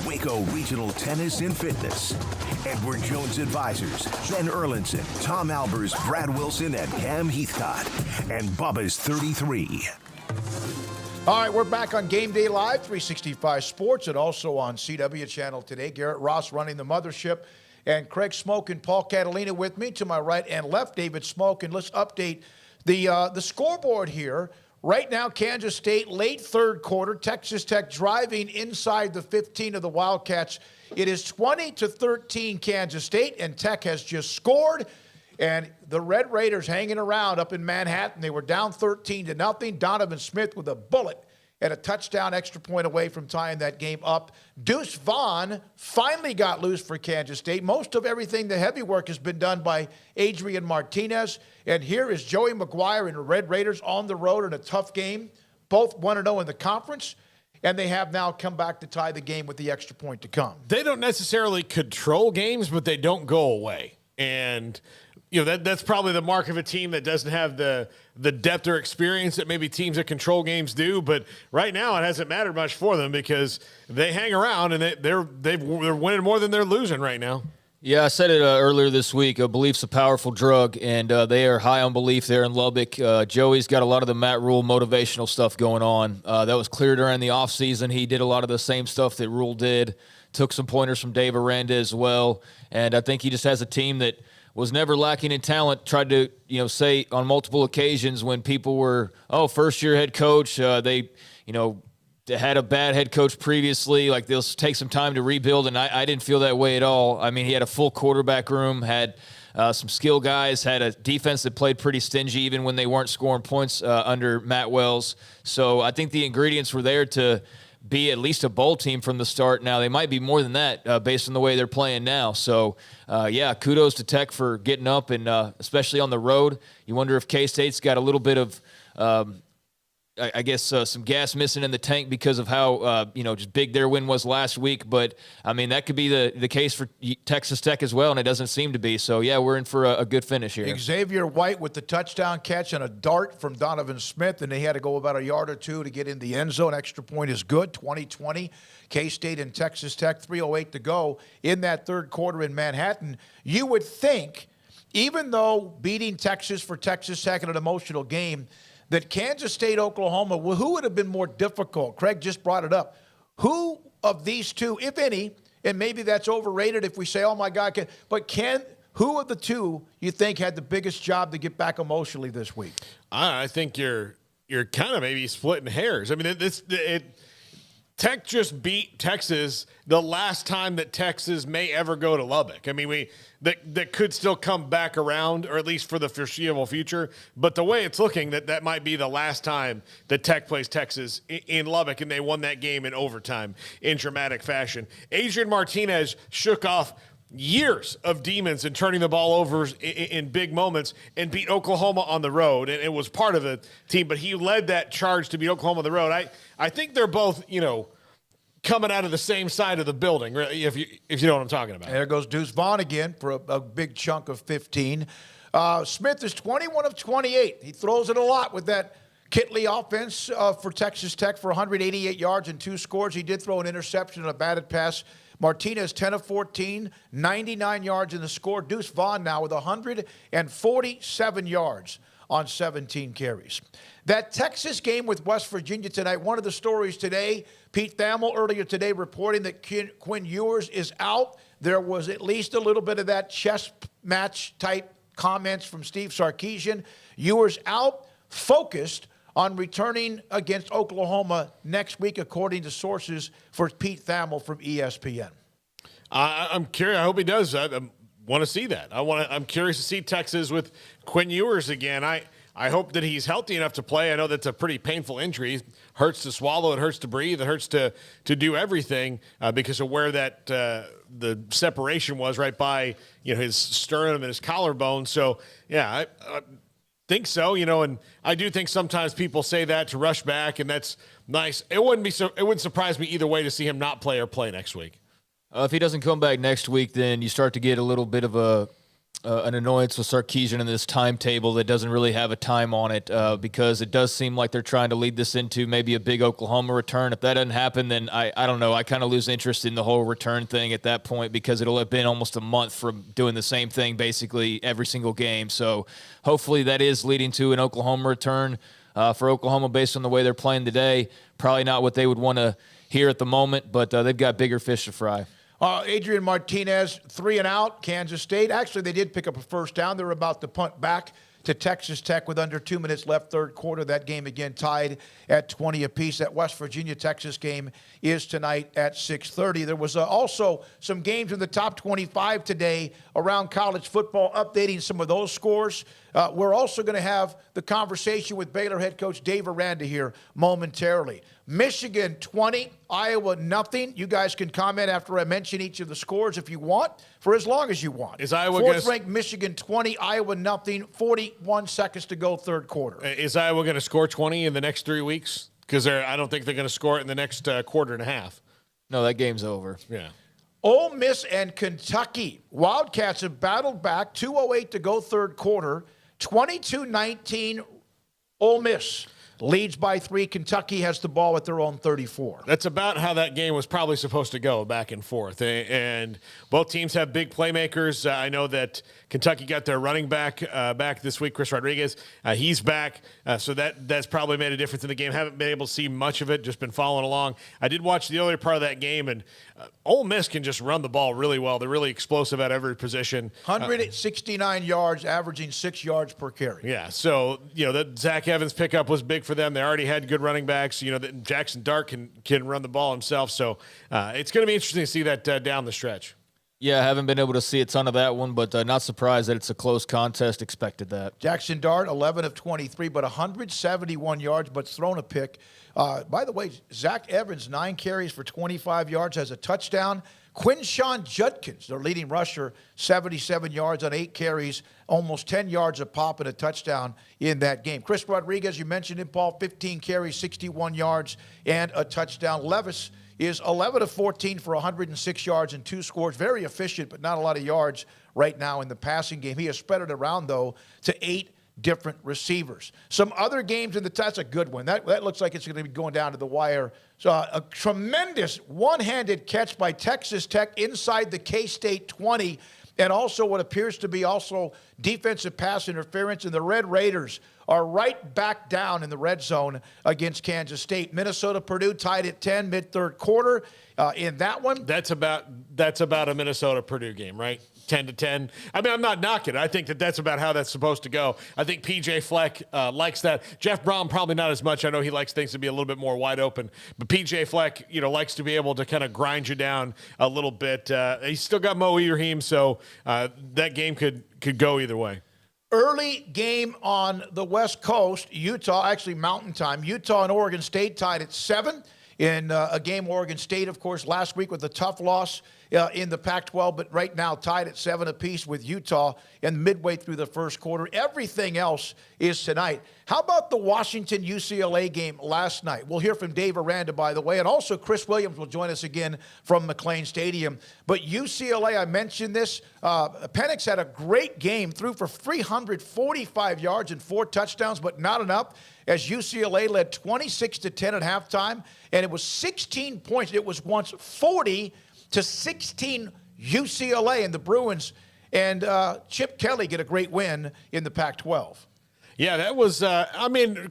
Waco Regional Tennis and Fitness, Edward Jones Advisors, Ben Erlinson, Tom Albers, Brad Wilson, and Cam Heathcott, and Bubba's 33. All right, we're back on Game Day Live, 365 Sports, and also on CW Channel today. Garrett Ross running the mothership, and Craig Smoak and Paul Catalina with me. To my right and left, David Smoak. And let's update the scoreboard here. Right now, Kansas State, late third quarter, Texas Tech driving inside the 15 of the Wildcats. It is 20-13 Kansas State, and Tech has just scored. And the Red Raiders hanging around up in Manhattan. They were down 13-0. Donovan Smith with a bullet and a touchdown extra point away from tying that game up. Deuce Vaughn finally got loose for Kansas State. Most of everything, the heavy work, has been done by Adrian Martinez. And here is Joey McGuire and the Red Raiders on the road in a tough game. Both 1-0 in the conference. And they have now come back to tie the game with the extra point to come. They don't necessarily control games, but they don't go away. And that's probably the mark of a team that doesn't have the depth or experience that maybe teams that control games do. But right now, it hasn't mattered much for them because they hang around and they're winning more than they're losing right now. Yeah, I said it earlier this week. Belief's a powerful drug, and they are high on belief there in Lubbock. Joey's got a lot of the Matt Rule motivational stuff going on. That was clear during the offseason. He did a lot of the same stuff that Rule did, took some pointers from Dave Aranda as well, and I think he just has a team that was never lacking in talent. Tried to, say on multiple occasions when people were, first-year head coach, they had a bad head coach previously, like they'll take some time to rebuild, and I didn't feel that way at all. I mean, he had a full quarterback room, had some skill guys, had a defense that played pretty stingy even when they weren't scoring points under Matt Wells. So I think the ingredients were there to be at least a bowl team from the start. Now, they might be more than that based on the way they're playing now. So, kudos to Tech for getting up, and especially on the road. You wonder if K-State's got a little bit of some gas missing in the tank because of how, just big their win was last week. But, that could be the case for Texas Tech as well, and it doesn't seem to be. So, we're in for a good finish here. Xavier White with the touchdown catch and a dart from Donovan Smith, and they had to go about a yard or two to get in the end zone. Extra point is good, 20-20. K-State and Texas Tech, 3:08 to go in that third quarter in Manhattan. You would think, even though beating Texas for Texas Tech in an emotional game, that Kansas State, Oklahoma, who would have been more difficult? Craig just brought it up. Who of these two, if any, and maybe that's overrated if we say, oh, my God, who of the two you think had the biggest job to get back emotionally this week? I think you're kind of maybe splitting hairs. I mean, Tech just beat Texas the last time that Texas may ever go to Lubbock. I mean, that could still come back around, or at least for the foreseeable future. But the way it's looking, that might be the last time that Tech plays Texas in Lubbock, and they won that game in overtime in dramatic fashion. Adrian Martinez shook off years of demons and turning the ball over in big moments and beat Oklahoma on the road. And it was part of the team, but he led that charge to beat Oklahoma on the road. I think they're both, coming out of the same side of the building, if you know what I'm talking about. There goes Deuce Vaughn again for a big chunk of 15. Smith is 21 of 28. He throws it a lot with that Kitley offense for Texas Tech for 188 yards and 2 scores. He did throw an interception and a batted pass. Martinez, 10 of 14, 99 yards in the score. Deuce Vaughn now with 147 yards on 17 carries. That Texas game with West Virginia tonight, one of the stories today, Pete Thamel earlier today reporting that Quinn Ewers is out. There was at least a little bit of that chess match type comments from Steve Sarkisian. Ewers out, focused on returning against Oklahoma next week, according to sources for Pete Thamel from ESPN. I'm curious. I hope he does. I want to see that. I'm curious to see Texas with Quinn Ewers again. I hope that he's healthy enough to play. I know that's a pretty painful injury. It hurts to swallow. It hurts to breathe. It hurts to do everything because of where that the separation was right by his sternum and his collarbone. So yeah, I think so, and I do think sometimes people say that to rush back, and that's nice. It wouldn't surprise me either way to see him not play or play next week. If he doesn't come back next week, then you start to get a little bit of an annoyance with Sarkisian in this timetable that doesn't really have a time on it because it does seem like they're trying to lead this into maybe a big Oklahoma return. If that doesn't happen, then I don't know. I kind of lose interest in the whole return thing at that point because it'll have been almost a month from doing the same thing basically every single game. So hopefully that is leading to an Oklahoma return for Oklahoma based on the way they're playing today. Probably not what they would want to hear at the moment, but they've got bigger fish to fry. Adrian Martinez, 3 and out, Kansas State. Actually, they did pick up a first down. They were about to punt back to Texas Tech with under 2 minutes left, third quarter. That game again tied at 20 apiece. That West Virginia-Texas game is tonight at 6:30. There was also some games in the top 25 today around college football, updating some of those scores. We're also going to have the conversation with Baylor head coach Dave Aranda here momentarily. Michigan 20, Iowa nothing. You guys can comment after I mention each of the scores if you want, for as long as you want. Is Iowa fourth-ranked Michigan 20, Iowa nothing. 41 seconds to go, third quarter. Is Iowa going to score 20 in the next 3 weeks? Because I don't think they're going to score it in the next quarter and a half. No, that game's over. Yeah. Ole Miss and Kentucky. Wildcats have battled back. 2:08 to go, third quarter. 22-19, Ole Miss leads by 3. Kentucky has the ball at their own 34. That's about how that game was probably supposed to go, back and forth. And both teams have big playmakers. I know that Kentucky got their running back back this week, Chris Rodriguez. He's back, so that's probably made a difference in the game. Haven't been able to see much of it, just been following along. I did watch the earlier part of that game, and Ole Miss can just run the ball really well. They're really explosive at every position. 169 yards, averaging 6 yards per carry. Yeah, so, that Zach Evans pickup was big for them. They already had good running backs. That Jackson Dart can run the ball himself. So it's going to be interesting to see that down the stretch. Yeah, I haven't been able to see a ton of that one, but not surprised that it's a close contest. Expected that. Jackson Dart, 11 of 23, but 171 yards, but thrown a pick. By the way, Zach Evans, 9 carries for 25 yards, has a touchdown. Quinshawn Judkins, their leading rusher, 77 yards on 8 carries, almost 10 yards a pop and a touchdown in that game. Chris Rodriguez, you mentioned him, Paul, 15 carries, 61 yards, and a touchdown. Levis is 11 of 14 for 106 yards and 2 scores. Very efficient, but not a lot of yards right now in the passing game. He has spread it around, though, to 8 different receivers. Some other games in the that's a good one. That looks like it's going to be going down to the wire. So a tremendous one-handed catch by Texas Tech inside the K-State 20, and also what appears to be also defensive pass interference, and the Red Raiders are right back down in the red zone against Kansas State. Minnesota-Purdue tied at 10 mid-third quarter in that one. That's about a Minnesota-Purdue game, right? 10-10. I mean, I'm not knocking it. I think that's about how that's supposed to go. I think P.J. Fleck likes that. Jeff Brown probably not as much. I know he likes things to be a little bit more wide open. But P.J. Fleck, likes to be able to kind of grind you down a little bit. He's still got Mo Ibrahim, so that game could go either way. Early game on the West Coast, Utah, actually Mountain Time. Utah and Oregon State tied at 7. in a game Oregon State, of course, last week with a tough loss in the Pac-12, but right now tied at 7 apiece with Utah and midway through the first quarter. Everything else is tonight. How about the Washington-UCLA game last night? We'll hear from Dave Aranda, by the way, and also Chris Williams will join us again from McLean Stadium. But UCLA, I mentioned this, Penix had a great game, threw for 345 yards and 4 touchdowns, but not enough, as UCLA led 26-10 at halftime, and it was 16 points. It was once 40-16 UCLA, and the Bruins and Chip Kelly get a great win in the Pac-12. Yeah, that was,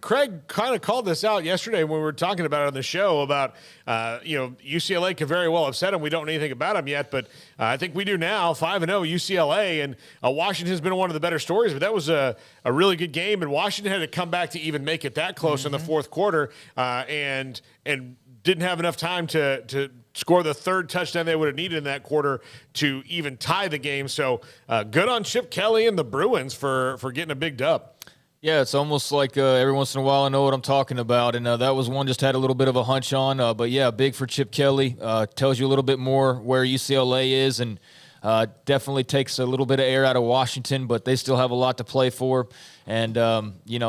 Craig kind of called this out yesterday when we were talking about it on the show about, UCLA could very well have said them. We don't know anything about them yet, but I think we do now, 5-0 UCLA, and Washington's been one of the better stories, but that was a really good game, and Washington had to come back to even make it that close in the fourth quarter, and didn't have enough time to score the third touchdown they would have needed in that quarter to even tie the game. So good on Chip Kelly and the Bruins for getting a big dub. Yeah, it's almost like every once in a while I know what I'm talking about, and that was one just had a little bit of a hunch on. But, yeah, big for Chip Kelly. Tells you a little bit more where UCLA is, and definitely takes a little bit of air out of Washington, but they still have a lot to play for. And,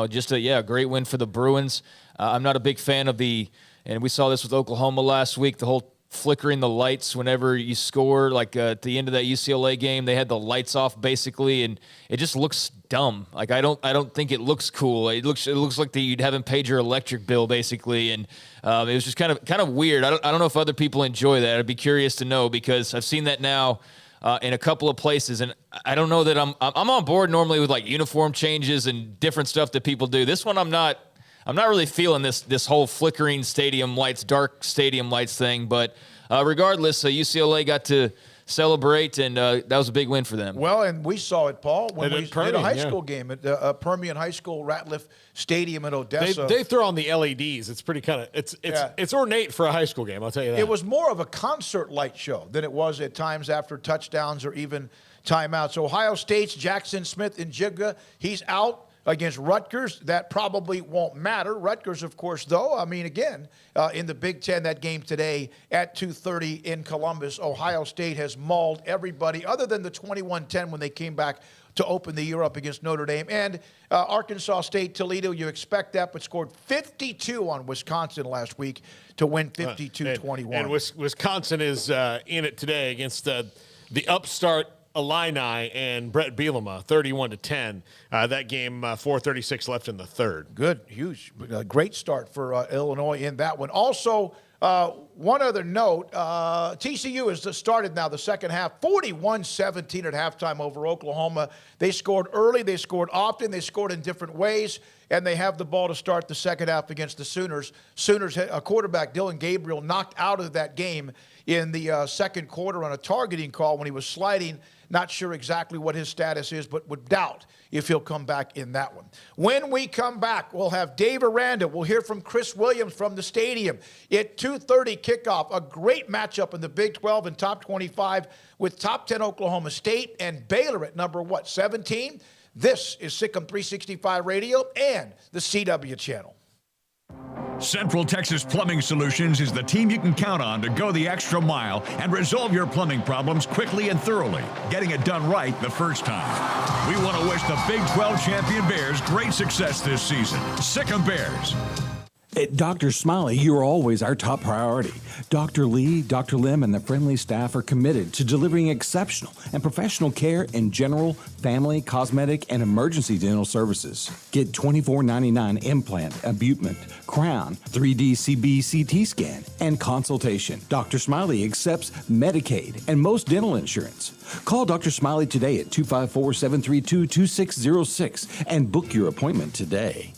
just a great win for the Bruins. I'm not a big fan of and we saw this with Oklahoma last week, the whole flickering the lights whenever you score. Like at the end of that UCLA game, they had the lights off basically, and it just looks dumb. Like I don't think it looks cool. It looks like you haven't paid your electric bill basically, and it was just kind of weird. I don't know if other people enjoy that. I'd be curious to know because I've seen that now in a couple of places, and I don't know that I'm on board normally with like uniform changes and different stuff that people do. This one I'm not really feeling this whole flickering stadium lights, dark stadium lights thing. But regardless, UCLA got to celebrate, and that was a big win for them. Well, and we saw it, Paul, when we did a high school game at Permian High School, Ratliff Stadium in Odessa. They throw on the LEDs. It's pretty it's ornate for a high school game, I'll tell you that. It was more of a concert light show than it was at times after touchdowns or even timeouts. Ohio State's Jackson Smith in Jigga, he's out against Rutgers. That probably won't matter. Rutgers, of course, though, again, in the Big Ten, that game today at 2:30 in Columbus, Ohio State has mauled everybody other than the 21-10 when they came back to open the year up against Notre Dame. And Arkansas State, Toledo, you expect that, but scored 52 on Wisconsin last week to win 52-21. And Wisconsin is in it today against the upstart Illini and Brett Bielema, 31-10. That game, 4:36 left in the third. Good, huge, great start for Illinois in that one. Also, one other note, TCU has started now the second half, 41-17 at halftime over Oklahoma. They scored early, they scored often, they scored in different ways, and they have the ball to start the second half against the Sooners. Sooners quarterback Dylan Gabriel knocked out of that game in the second quarter on a targeting call when he was sliding. Not sure exactly what his status is, but would doubt if he'll come back in that one. When we come back, we'll have Dave Aranda. We'll hear from Chris Williams from the stadium at 2:30 kickoff. A great matchup in the Big 12 and top 25 with top 10 Oklahoma State and Baylor at number 17? This is Sikkim 365 Radio and the CW channel. Central Texas Plumbing Solutions is the team you can count on to go the extra mile and resolve your plumbing problems quickly and thoroughly, getting it done right the first time. We want to wish the Big 12 champion Bears great success this season. Sikkim Bears. At Dr. Smiley, you're always our top priority. Dr. Lee, Dr. Lim, and the friendly staff are committed to delivering exceptional and professional care in general, family, cosmetic, and emergency dental services. Get $24.99 implant, abutment, crown, 3D CT scan, and consultation. Dr. Smiley accepts Medicaid and most dental insurance. Call Dr. Smiley today at 254-732-2606 and book your appointment today.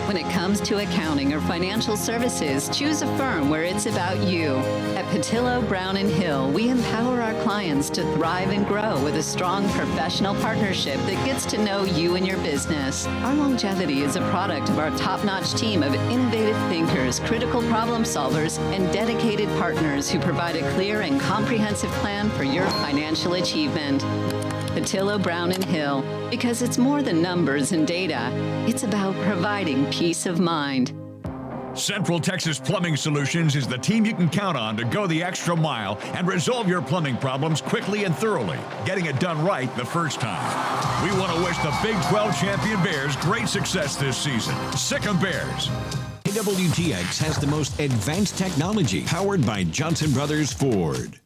When it comes to accounting or financial services, choose a firm where it's about you. At Patillo, Brown & Hill, we empower our clients to thrive and grow with a strong professional partnership that gets to know you and your business. Our longevity is a product of our top-notch team of innovative thinkers, critical problem solvers, and dedicated partners who provide a clear and comprehensive plan for your financial achievement. Patillo, Brown & Hill, because it's more than numbers and data. It's about providing peace of mind. Central Texas Plumbing Solutions is the team you can count on to go the extra mile and resolve your plumbing problems quickly and thoroughly, getting it done right the first time. We want to wish the Big 12 champion Bears great success this season. Sick 'em Bears. WTX has the most advanced technology, powered by Johnson Brothers Ford.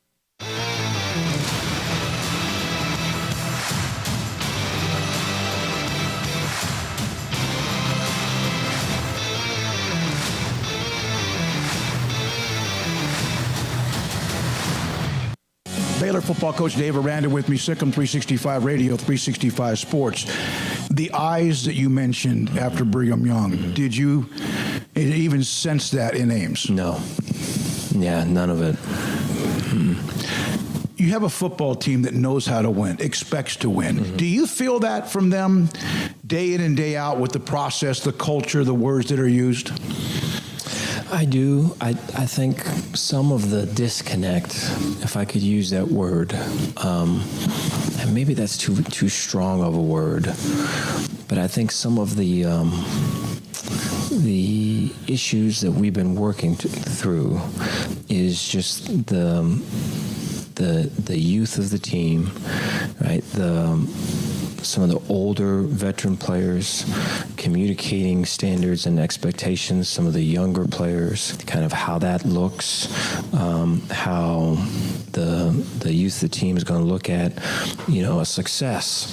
Baylor football coach Dave Aranda with me, Sikkim 365 Radio, 365 Sports. The eyes that you mentioned after Brigham Young, did you even sense that in Ames? No. Yeah, none of it. You have a football team that knows how to win, expects to win. Do you feel that from them day in and day out with the process, the culture, the words that are used? I do. I think some of the disconnect, if I could use that word, and maybe that's too strong of a word, but I think some of the issues that we've been working through is just the youth of the team, right? Some of the older veteran players communicating standards and expectations, some of the younger players, kind of how that looks, how the youth of the team is going to look at, a success.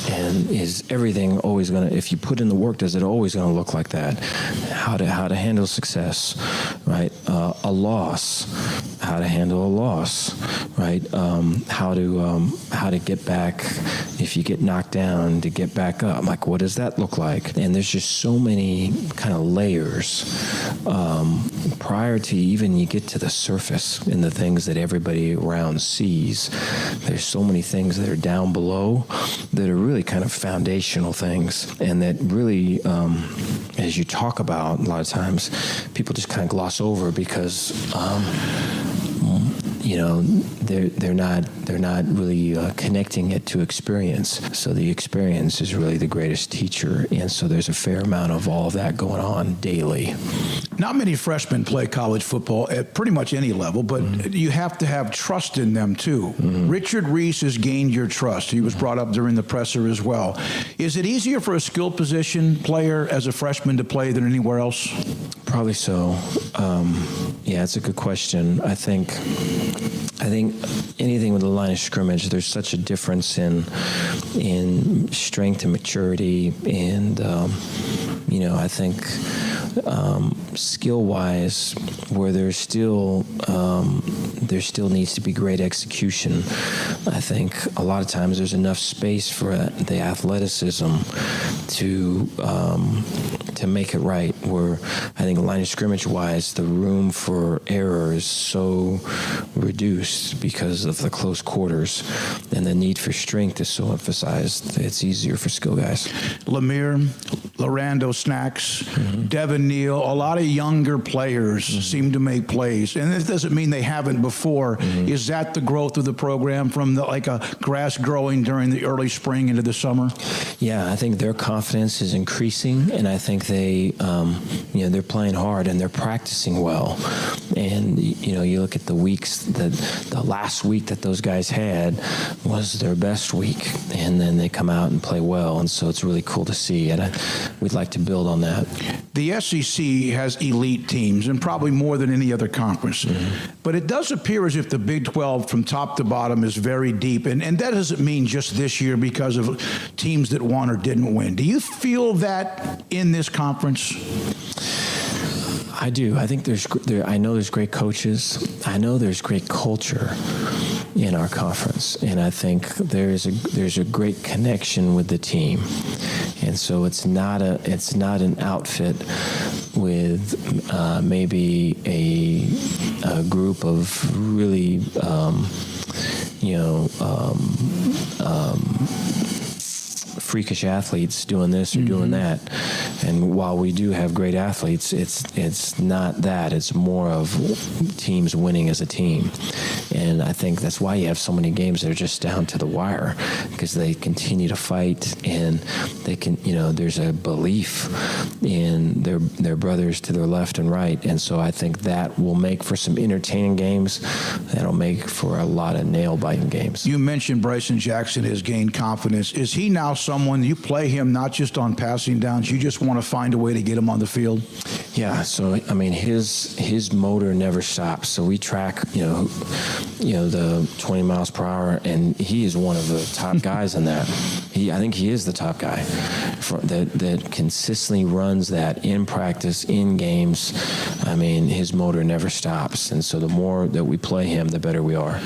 And is everything always going to, if you put in the work, does it always going to look like that? How to handle success, right? A loss, how to handle a loss, right? How to get back if you get knocked down, to get back up. Like, what does that look like? And there's just so many kind of layers prior to even you get to the surface and the things that everybody around sees. There's so many things that are down below that are really kind of foundational things, and that really, as you talk about, a lot of times people just kind of gloss over because they're not really connecting it to experience. So the experience is really the greatest teacher, and so there's a fair amount of all of that going on daily. Not many freshmen play college football at pretty much any level, but you have to have trust in them too. Richard Reese has gained your trust. He was brought up during the presser as well. Is it easier for a skill position player as a freshman to play than anywhere else? Probably so. Yeah, it's a good question. I think anything with the line of scrimmage, there's such a difference in strength and maturity, and I think skill-wise, where there still needs to be great execution. I think a lot of times there's enough space for the athleticism to make it right. Where I think line of scrimmage-wise, the room for error is so reduced because of the close quarters, and the need for strength is so emphasized. It's easier for skill guys. Lemire, Lorando Snacks, Devin Neal, a lot of younger players seem to make plays, and this doesn't mean they haven't before. Is that the growth of the program from like a grass growing during the early spring into the summer? Yeah, I think their confidence is increasing, and I think they're playing hard and they're practicing well. And you look at the weeks the last week that those guys had was their best week, and then they come out and play well, and so it's really cool to see, and we'd like to build on that. The SEC has elite teams, and probably more than any other conference. But it does appear as if the Big 12 from top to bottom is very deep, and that doesn't mean just this year because of teams that won or didn't win. Do you feel that in this conference? I do. I think I know there's great coaches. I know there's great culture in our conference, and I think there's a great connection with the team. And so it's not an outfit with maybe a group of really freakish athletes doing this or doing that. And while we do have great athletes, it's not that. It's more of teams winning as a team. And I think that's why you have so many games that are just down to the wire, because they continue to fight, and they can, there's a belief in their brothers to their left and right. And so I think that will make for some entertaining games. That'll make for a lot of nail-biting games. You mentioned Bryson Jackson has gained confidence. Is he now someone, you play him not just on passing downs, you just want to find a way to get him on the field? Yeah, so his motor never stops. So we track, the 20 miles per hour, and he is one of the top guys in that. I think he is the top guy that consistently runs that in practice, in games. His motor never stops, and so the more that we play him, the better we are.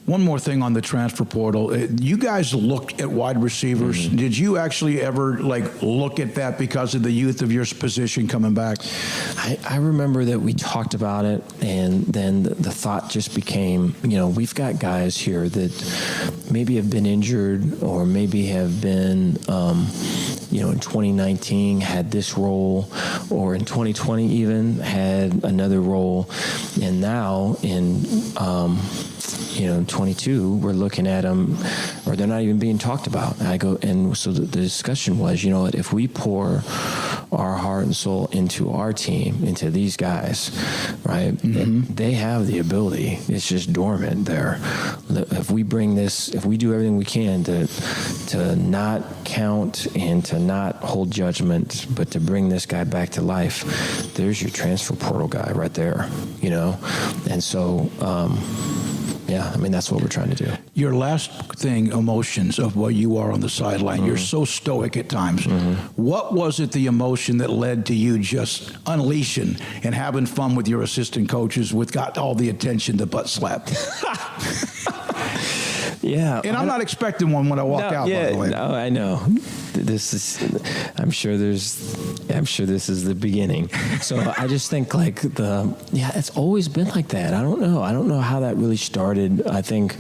One more thing on the transfer portal. You guys look at wide receivers. Mm-hmm. Did you actually ever look at that because of the youth of your position coming back? I remember that we talked about it, and then the thought just became, we've got guys here that maybe have been injured or maybe have been, in 2019 had this role, or in 2020 even had another role, and now in 22, we're looking at them, or they're not even being talked about. And so the discussion was, if we pour our heart and soul into our team, into these guys, right? Mm-hmm. They have the ability. It's just dormant there. If we do everything we can to not count and to not hold judgment, but to bring this guy back to life, there's your transfer portal guy right there, And so, that's what we're trying to do. Your last thing, emotions of what you are on the sideline. Mm-hmm. You're so stoic at times. Mm-hmm. What was it, the emotion that led to you just unleashing and having fun with your assistant coaches with got all the attention, the butt slap? Yeah. And I'm not expecting one when I walk out, by the way. No, I know. I'm sure this is the beginning. So I just think it's always been like that. I don't know how that really started. I think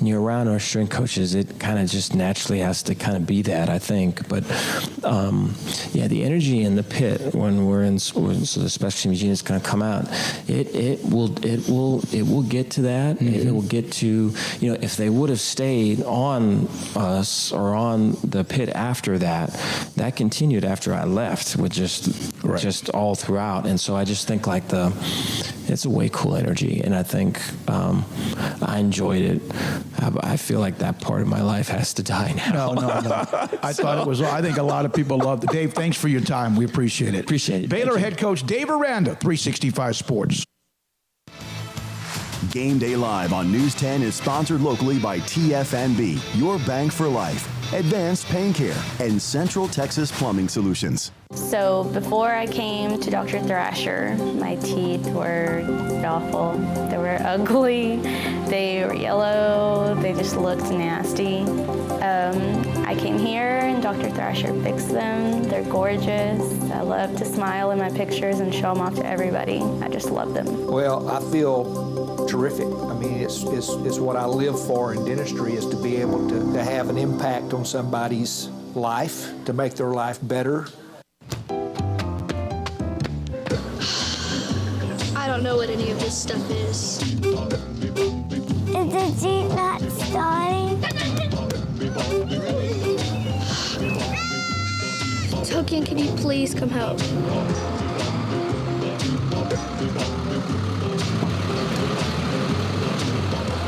around our strength coaches, it kind of just naturally has to kind of be that, I think. But the energy in the pit when we're in, so the special teams unit's going to come out, it will get to that. Mm-hmm. It will get to, if they would have stayed on us or on the pit after that continued after I left with just all throughout. And so I just think it's a way cool energy, and I think I enjoyed it. I feel like that part of my life has to die now. No. I think a lot of people loved it. Dave, thanks for your time. We appreciate it. Appreciate it. Baylor head coach Dave Aranda, 365 Sports. Game Day Live on News 10 is sponsored locally by TFNB, your bank for life, Advanced Pain Care, and Central Texas Plumbing Solutions. So before I came to Dr. Thrasher, my teeth were awful. They were ugly. They were yellow. They just looked nasty. I came here and Dr. Thrasher fixed them. They're gorgeous. I love to smile in my pictures and show them off to everybody. I just love them. Well, I feel terrific. I mean, it's what I live for in dentistry, is to be able to have an impact on somebody's life, to make their life better. I don't know what any of this stuff is. Is the Jeep not starting? Token, can you please come help?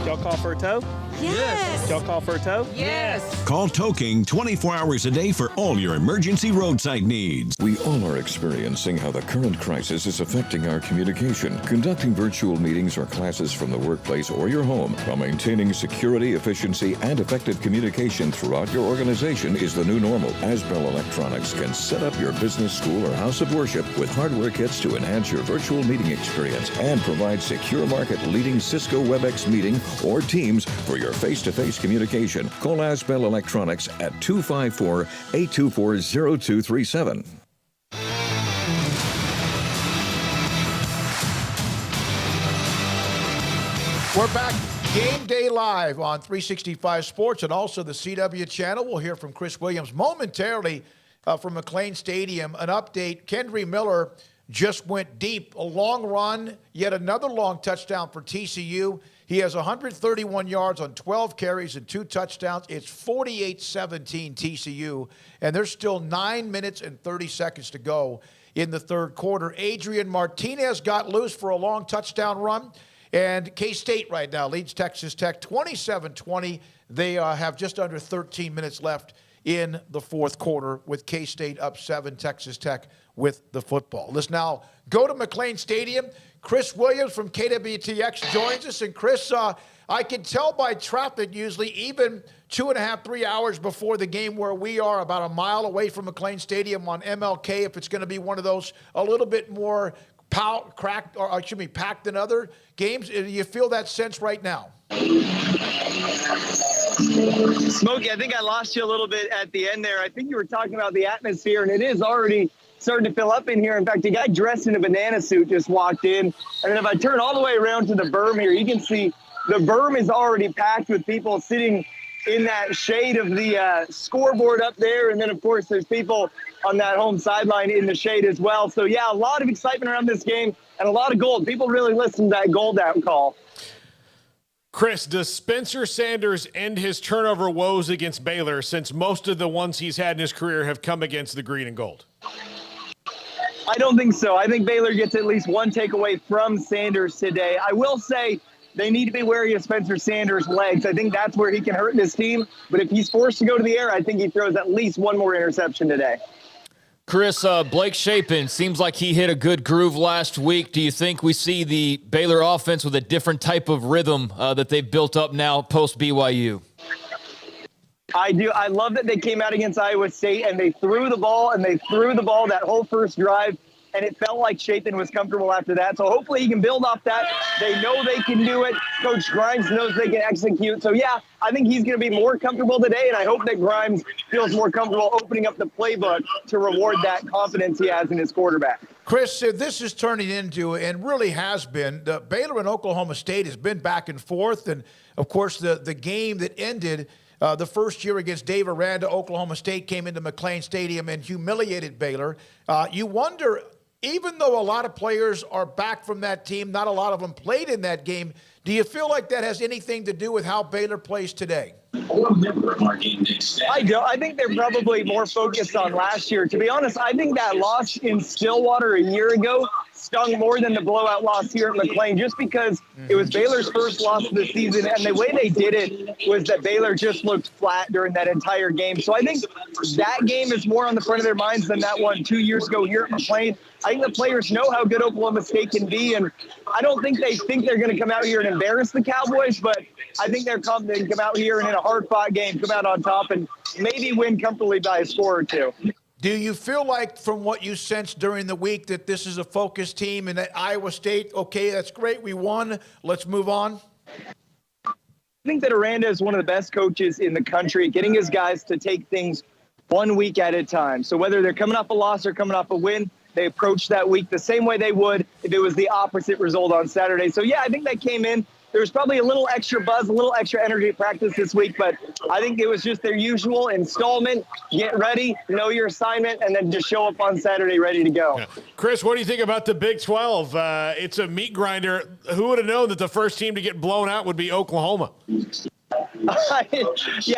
Y'all call for a tow? Yes. Y'all call for a tow? Yes. Call Tow King 24 hours a day for all your emergency roadside needs. We all are experiencing how the current crisis is affecting our communication. Conducting virtual meetings or classes from the workplace or your home while maintaining security, efficiency, and effective communication throughout your organization is the new normal. Asbel Electronics can set up your business, school, or house of worship with hardware kits to enhance your virtual meeting experience and provide secure market-leading Cisco WebEx meeting or Teams for your face-to-face communication. Call Asbel Electronics at 254-824-0237. We're back. Game Day Live on 365 Sports and also the CW channel. We'll hear from Chris Williams momentarily from McLean Stadium. An update, Kendry Miller just went deep. A long run, yet another long touchdown for TCU. He has 131 yards on 12 carries and 2 touchdowns. It's 48-17 TCU, and there's still 9 minutes and 30 seconds to go in the third quarter. Adrian Martinez got loose for a long touchdown run, and K-State right now leads Texas Tech 27-20. They have just under 13 minutes left in the fourth quarter with K-State up 7, Texas Tech with the football. Let's now go to McLean Stadium. Chris Williams from KWTX joins us. And Chris, I can tell by traffic usually even 2.5, 3 hours before the game where we are, about a mile away from McLean Stadium on MLK, if it's going to be one of those a little bit more packed than other games. Do you feel that sense right now? Smokey, I think I lost you a little bit at the end there. I think you were talking about the atmosphere, and it is already starting to fill up in here. In fact, a guy dressed in a banana suit just walked in. And then if I turn all the way around to the berm here, you can see the berm is already packed with people sitting in that shade of the scoreboard up there. And then, of course, there's people on that home sideline in the shade as well. So, yeah, a lot of excitement around this game and a lot of gold. People really listen to that gold out call. Chris, does Spencer Sanders end his turnover woes against Baylor, since most of the ones he's had in his career have come against the green and gold? I don't think so. I think Baylor gets at least one takeaway from Sanders today. I will say they need to be wary of Spencer Sanders' legs. I think that's where he can hurt this team. But if he's forced to go to the air, I think he throws at least one more interception today. Chris, Blake Shapen seems like he hit a good groove last week. Do you think we see the Baylor offense with a different type of rhythm that they've built up now post-BYU? I do. I love that they came out against Iowa State and they threw the ball that whole first drive, and it felt like Shapen was comfortable after that. So hopefully he can build off that. They know they can do it. Coach Grimes knows they can execute. So, yeah, I think he's going to be more comfortable today, and I hope that Grimes feels more comfortable opening up the playbook to reward that confidence he has in his quarterback. Chris, this is turning into, and really has been, the Baylor and Oklahoma State has been back and forth. And, of course, the game that ended the first year against Dave Aranda, Oklahoma State came into McLean Stadium and humiliated Baylor. You wonder, even though a lot of players are back from that team, not a lot of them played in that game, do you feel like that has anything to do with how Baylor plays today? I don't. I think they're probably more focused on last year. To be honest, I think that loss in Stillwater a year ago stung more than the blowout loss here at McLean, just because it was Baylor's first loss of the season, and the way they did it was that Baylor just looked flat during that entire game. So I think that game is more on the front of their minds than that one 2 years ago here at McLean. I think the players know how good Oklahoma State can be, and I don't think they think they're going to come out here and embarrass the Cowboys, but I think they're confident to come out here and in a hard-fought game, come out on top, and maybe win comfortably by a score or two. Do you feel like, from what you sensed during the week, that this is a focused team and that Iowa State, okay, that's great, we won, let's move on? I think that Aranda is one of the best coaches in the country, getting his guys to take things 1 week at a time. So whether they're coming off a loss or coming off a win, they approach that week the same way they would if it was the opposite result on Saturday. So, yeah, I think that came in. There was probably a little extra buzz, a little extra energy at practice this week, but I think it was just their usual installment. Get ready, know your assignment, and then just show up on Saturday ready to go. Yeah. Chris, what do you think about the Big 12? It's a meat grinder. Who would have known that the first team to get blown out would be Oklahoma? Yeah,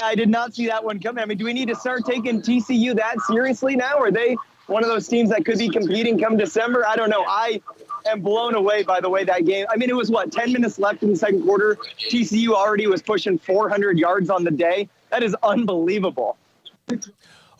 I did not see that one coming. I mean, do we need to start taking TCU that seriously now? Are they one of those teams that could be competing come December? I don't know. I am blown away by the way that game. I mean, it was 10 minutes left in the second quarter. TCU already was pushing 400 yards on the day. That is unbelievable.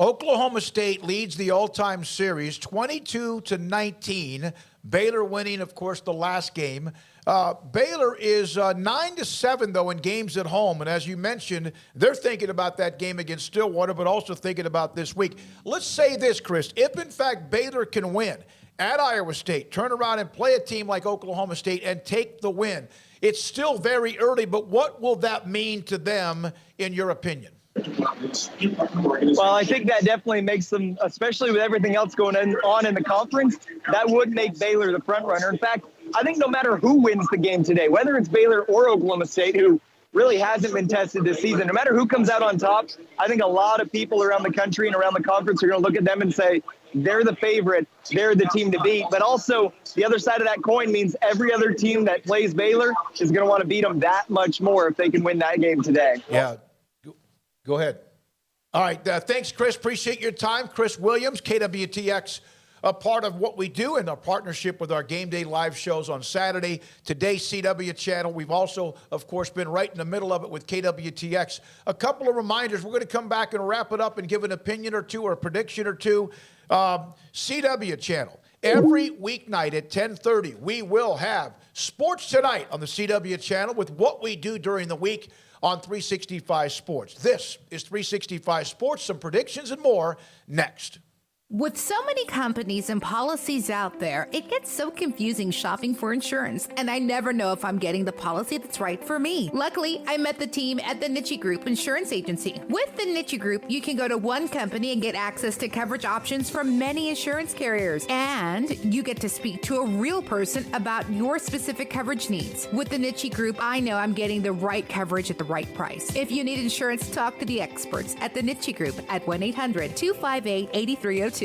Oklahoma State leads the all-time series 22-19. Baylor winning, of course, the last game. Baylor is 9-7, though, in games at home. And as you mentioned, they're thinking about that game against Stillwater, but also thinking about this week. Let's say this, Chris. If, in fact, Baylor can win at Iowa State, turn around and play a team like Oklahoma State and take the win, it's still very early, but what will that mean to them, in your opinion? Well, I think that definitely makes them, especially with everything else going on in the conference, that would make Baylor the front runner. In fact, I think no matter who wins the game today, whether it's Baylor or Oklahoma State, who really hasn't been tested this season, no matter who comes out on top, I think a lot of people around the country and around the conference are going to look at them and say, they're the favorite. They're the team to beat. But also, the other side of that coin means every other team that plays Baylor is going to want to beat them that much more if they can win that game today. Yeah. Go ahead. All right. Thanks, Chris. Appreciate your time. Chris Williams, KWTX, a part of what we do in our partnership with our Game Day live shows on Saturday. Today's CW channel. We've also, of course, been right in the middle of it with KWTX. A couple of reminders. We're going to come back and wrap it up and give an opinion or two or a prediction or two. CW channel. Every weeknight at 10:30, we will have Sports Tonight on the CW channel with what we do during the week on 365 Sports. This is 365 Sports, some predictions and more next. With so many companies and policies out there, it gets so confusing shopping for insurance, and I never know if I'm getting the policy that's right for me. Luckily, I met the team at the Niche Group Insurance Agency. With the Niche Group, you can go to one company and get access to coverage options from many insurance carriers, and you get to speak to a real person about your specific coverage needs. With the Niche Group, I know I'm getting the right coverage at the right price. If you need insurance, talk to the experts at the Niche Group at 1-800-258-8302.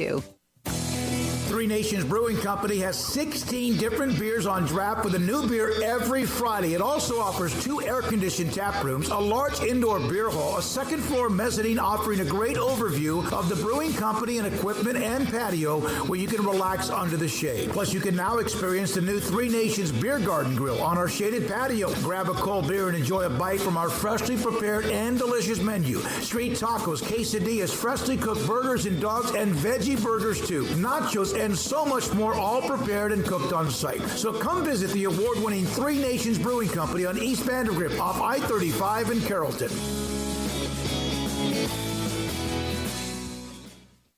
Three Nations Brewing Company has 16 different beers on draft with a new beer every Friday. It also offers 2 air-conditioned tap rooms, a large indoor beer hall, a second-floor mezzanine offering a great overview of the brewing company and equipment and patio where you can relax under the shade. Plus, you can now experience the new Three Nations Beer Garden Grill on our shaded patio. Grab a cold beer and enjoy a bite from our freshly prepared and delicious menu. Street tacos, quesadillas, freshly cooked burgers and dogs, and veggie burgers too. Nachos and so much more, all prepared and cooked on site. So come visit the award-winning Three Nations Brewing Company on East Vandergrift off I-35 in Carrollton.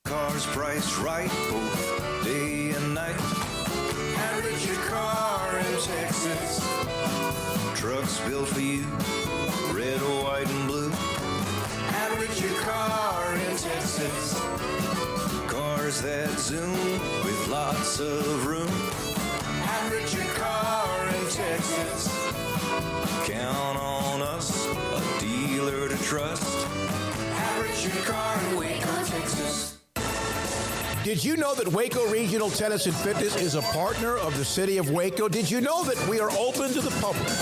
Cars priced right both day and night. Average your car in Texas. Trucks built for you, red, white, and blue. Average your car in Texas. Cars that zoom with lots of room. Average your car in Texas. Count on us, a dealer to trust. Average your car in Waco, Texas. Did you know that Waco Regional Tennis and Fitness is a partner of the city of Waco? Did you know that we are open to the public?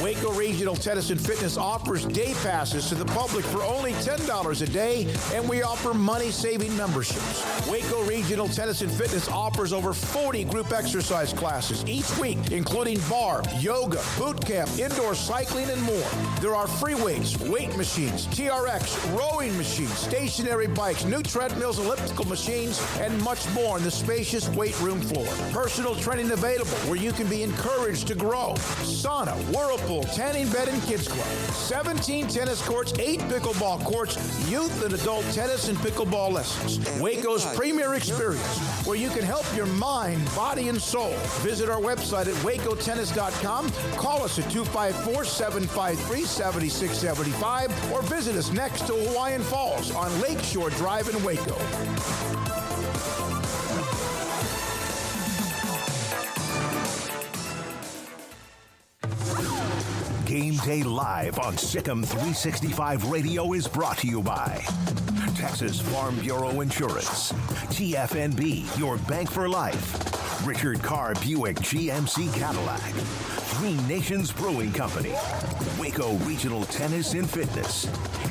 Waco Regional Tennis and Fitness offers day passes to the public for only $10 a day, and we offer money-saving memberships. Waco Regional Tennis and Fitness offers over 40 group exercise classes each week, including bar, yoga, boot camp, indoor cycling, and more. There are free weights, weight machines, TRX, rowing machines, stationary bikes, new treadmills, elliptical machines, and much more on the spacious weight room floor. Personal training available where you can be encouraged to grow. Sauna, whirlpool, tanning bed, and kids club. 17 tennis courts, 8 pickleball courts, youth and adult tennis and pickleball lessons. Waco's premier experience where you can help your mind, body, and soul. Visit our website at wacotennis.com. Call us at 254-753-7675 or visit us next to Hawaiian Falls on Lakeshore Drive in Waco. Game Day Live on Sikkim 365 Radio is brought to you by Texas Farm Bureau Insurance, TFNB, your bank for life, Richard Carr Buick GMC Cadillac, Three Nations Brewing Company, Waco Regional Tennis and Fitness,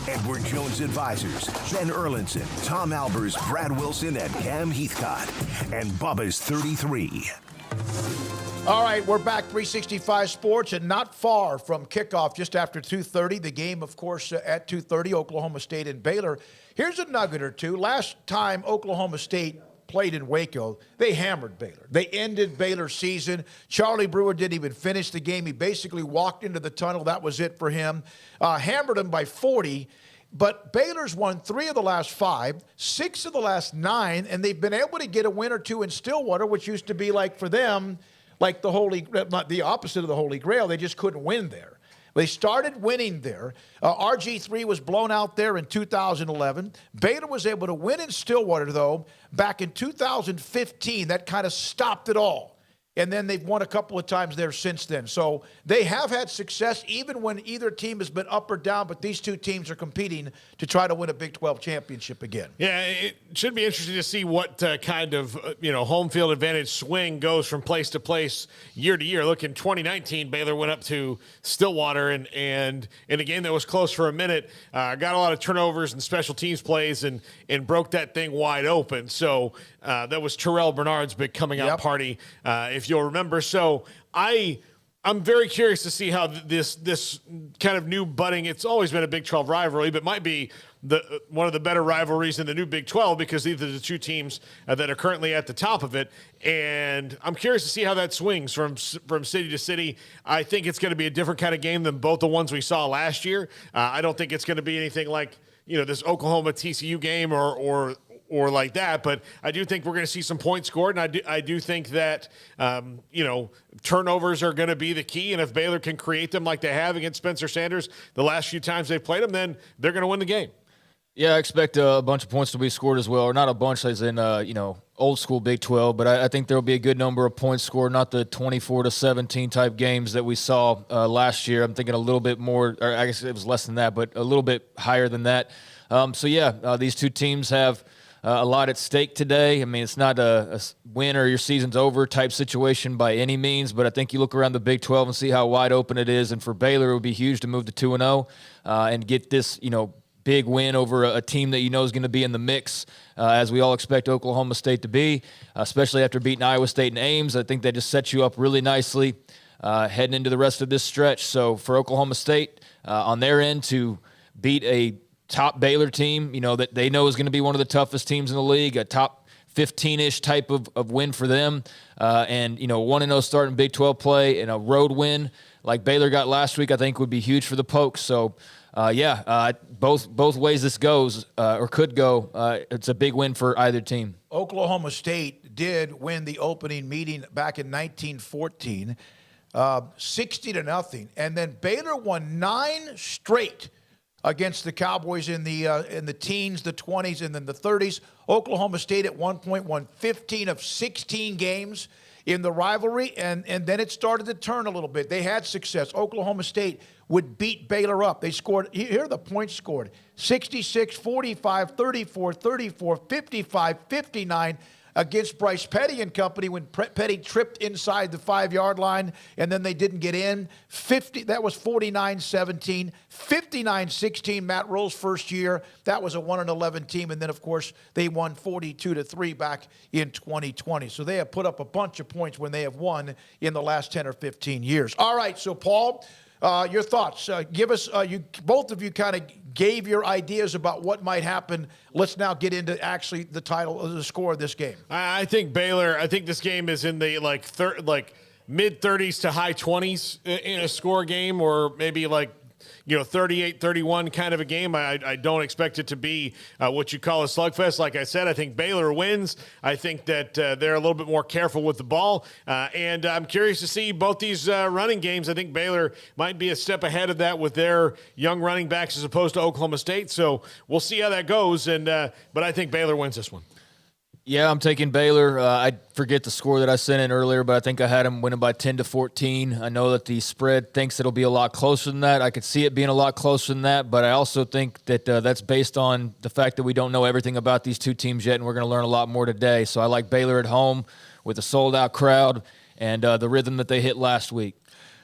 Edward Jones Advisors, Ben Erlinson, Tom Albers, Brad Wilson, and Cam Heathcott, and Bubba's 33. All right, we're back, 365 Sports, and not far from kickoff, just after 2:30. The game, of course, at 2:30, Oklahoma State and Baylor. Here's a nugget or two. Last time Oklahoma State played in Waco, they hammered Baylor. They ended Baylor's season. Charlie Brewer didn't even finish the game. He basically walked into the tunnel. That was it for him. Hammered them by 40. But Baylor's won 3 of the last 5, 6 of the last 9, and they've been able to get a win or two in Stillwater, which used to be like for them, like the opposite of the Holy Grail. They just couldn't win there. They started winning there. RG3 was blown out there in 2011. Baylor was able to win in Stillwater, though, back in 2015. That kind of stopped it all. and then they've won a couple of times there since then. So they have had success even when either team has been up or down, but these two teams are competing to try to win a Big 12 championship again. Yeah, it should be interesting to see what kind of home field advantage swing goes from place to place, year to year. Look, in 2019, Baylor went up to Stillwater and in a game that was close for a minute, got a lot of turnovers and special teams plays and broke that thing wide open. So that was Terrell Bernard's big coming out party, if you'll remember. So I'm very curious to see how this kind of new budding, it's always been a Big 12 rivalry, but might be one of the better rivalries in the new Big 12 because these are the two teams that are currently at the top of it. And I'm curious to see how that swings from city to city. I think it's going to be a different kind of game than both the ones we saw last year. I don't think it's going to be anything like, this Oklahoma TCU game or like that, but I do think we're going to see some points scored, and I do think that turnovers are going to be the key, and if Baylor can create them like they have against Spencer Sanders the last few times they've played them, then they're going to win the game. Yeah, I expect a bunch of points to be scored as well, or not a bunch as in old school Big 12, but I think there will be a good number of points scored, not the 24-17 type games that we saw last year. I'm thinking a little bit more, or I guess it was less than that, but a little bit higher than that. These two teams have a lot at stake today. I mean, it's not a win or your season's over type situation by any means, but I think you look around the Big 12 and see how wide open it is. And for Baylor, it would be huge to move to 2-0 and get this, big win over a team that is going to be in the mix, as we all expect Oklahoma State to be, especially after beating Iowa State and Ames. I think that just sets you up really nicely heading into the rest of this stretch. So for Oklahoma State, on their end, to beat a top Baylor team, that they know is going to be one of the toughest teams in the league, a top 15-ish type of win for them. 1-0 start in Big 12 play and a road win like Baylor got last week, I think would be huge for the Pokes. So, both ways this goes or could go, it's a big win for either team. Oklahoma State did win the opening meeting back in 1914, 60-0, and then Baylor won 9 straight against the Cowboys in the teens, the 20s, and then the 30s. Oklahoma State at one point won 15 of 16 games in the rivalry, and then it started to turn a little bit. They had success. Oklahoma State would beat Baylor up. They scored, here are the points scored, 66, 45, 34, 34, 55, 59 against Bryce Petty and company when Petty tripped inside the 5-yard line, and then they didn't get in. That was 49-17. 59-16, Matt Rowe's first year. That was a 1-11 team, and then, of course, they won 42-3 back in 2020. So they have put up a bunch of points when they have won in the last 10 or 15 years. All right, so, Paul, your thoughts. Give us, both of you kind of gave your ideas about what might happen. Let's now get into actually the score of this game. I think Baylor, I think this game is in the mid-30s to high 20s in a score game, or maybe 38-31 kind of a game. I don't expect it to be what you call a slugfest. Like I said, I think Baylor wins. I think that they're a little bit more careful with the ball. And I'm curious to see both these running games. I think Baylor might be a step ahead of that with their young running backs as opposed to Oklahoma State. So we'll see how that goes. But I think Baylor wins this one. Yeah, I'm taking Baylor. I forget the score that I sent in earlier, but I think I had them winning by 10-14. I know that the spread thinks it'll be a lot closer than that. I could see it being a lot closer than that, but I also think that that's based on the fact that we don't know everything about these two teams yet, and we're going to learn a lot more today. So I like Baylor at home with a sold-out crowd and the rhythm that they hit last week.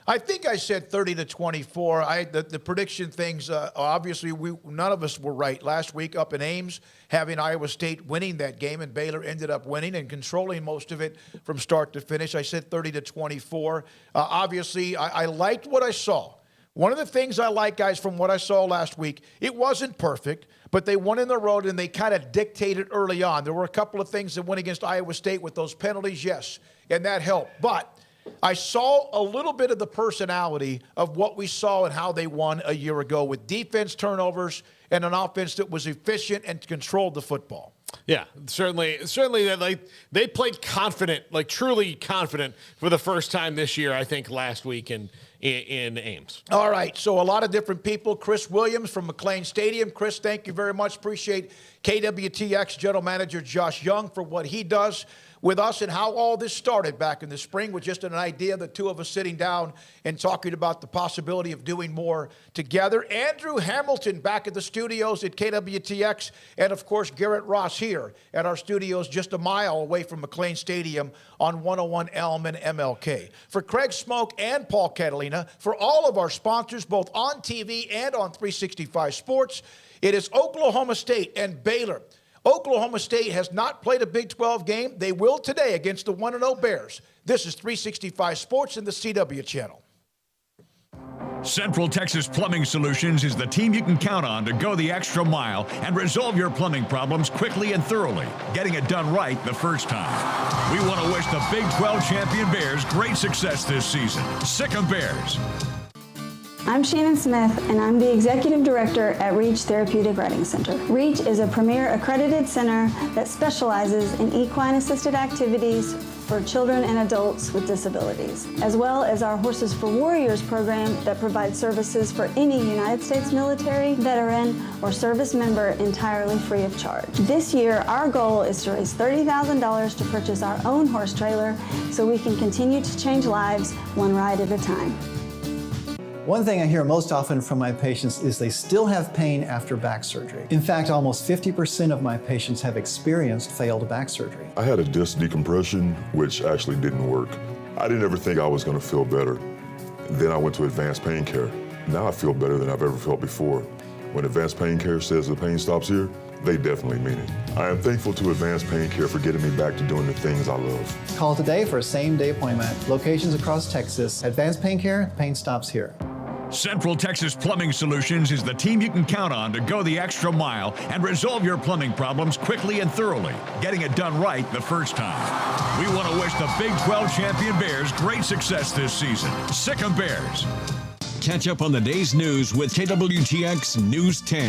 I think I said 30-24. The prediction things, obviously, none of us were right last week up in Ames, having Iowa State winning that game, and Baylor ended up winning and controlling most of it from start to finish. I said 30-24. Obviously, I liked what I saw. One of the things I like, guys, from what I saw last week, it wasn't perfect, but they won in the road, and they kind of dictated early on. There were a couple of things that went against Iowa State with those penalties, yes, and that helped. But I saw a little bit of the personality of what we saw and how they won a year ago with defense, turnovers, and an offense that was efficient and controlled the football. Yeah, certainly that they played confident, truly confident for the first time this year, I think, last week in Ames. All right, so a lot of different people. Chris Williams from McLean Stadium. Chris, thank you very much. Appreciate KWTX General Manager Josh Young for what he does. with us and how all this started back in the spring with just an idea, the two of us sitting down and talking about the possibility of doing more together. Andrew Hamilton back at the studios at KWTX, and of course Garrett Ross here at our studios just a mile away from McLean Stadium on 101 Elm and MLK. For Craig Smoak and Paul Catalina, for all of our sponsors both on TV and on 365 Sports, it is Oklahoma State and Baylor. Oklahoma State has not played a Big 12 game. They will today against the 1-0 Bears. This is 365 Sports and the CW channel. Central Texas Plumbing Solutions is the team you can count on to go the extra mile and resolve your plumbing problems quickly and thoroughly, getting it done right the first time. We want to wish the Big 12 champion Bears great success this season. Sic 'em Bears. I'm Shannon Smith, and I'm the Executive Director at REACH Therapeutic Riding Center. REACH is a premier accredited center that specializes in equine-assisted activities for children and adults with disabilities, as well as our Horses for Warriors program that provides services for any United States military, veteran, or service member entirely free of charge. This year, our goal is to raise $30,000 to purchase our own horse trailer so we can continue to change lives one ride at a time. One thing I hear most often from my patients is they still have pain after back surgery. In fact, almost 50% of my patients have experienced failed back surgery. I had a disc decompression, which actually didn't work. I didn't ever think I was going to feel better. Then I went to advanced pain care. Now I feel better than I've ever felt before. When advanced pain care says the pain stops here, they definitely mean it. I am thankful to Advanced Pain Care for getting me back to doing the things I love. Call today for a same-day appointment. Locations across Texas. Advanced Pain Care, pain stops here. Central Texas Plumbing Solutions is the team you can count on to go the extra mile and resolve your plumbing problems quickly and thoroughly, getting it done right the first time. We want to wish the Big 12 champion Bears great success this season. Sic 'em Bears. Catch up on the day's news with KWTX News 10.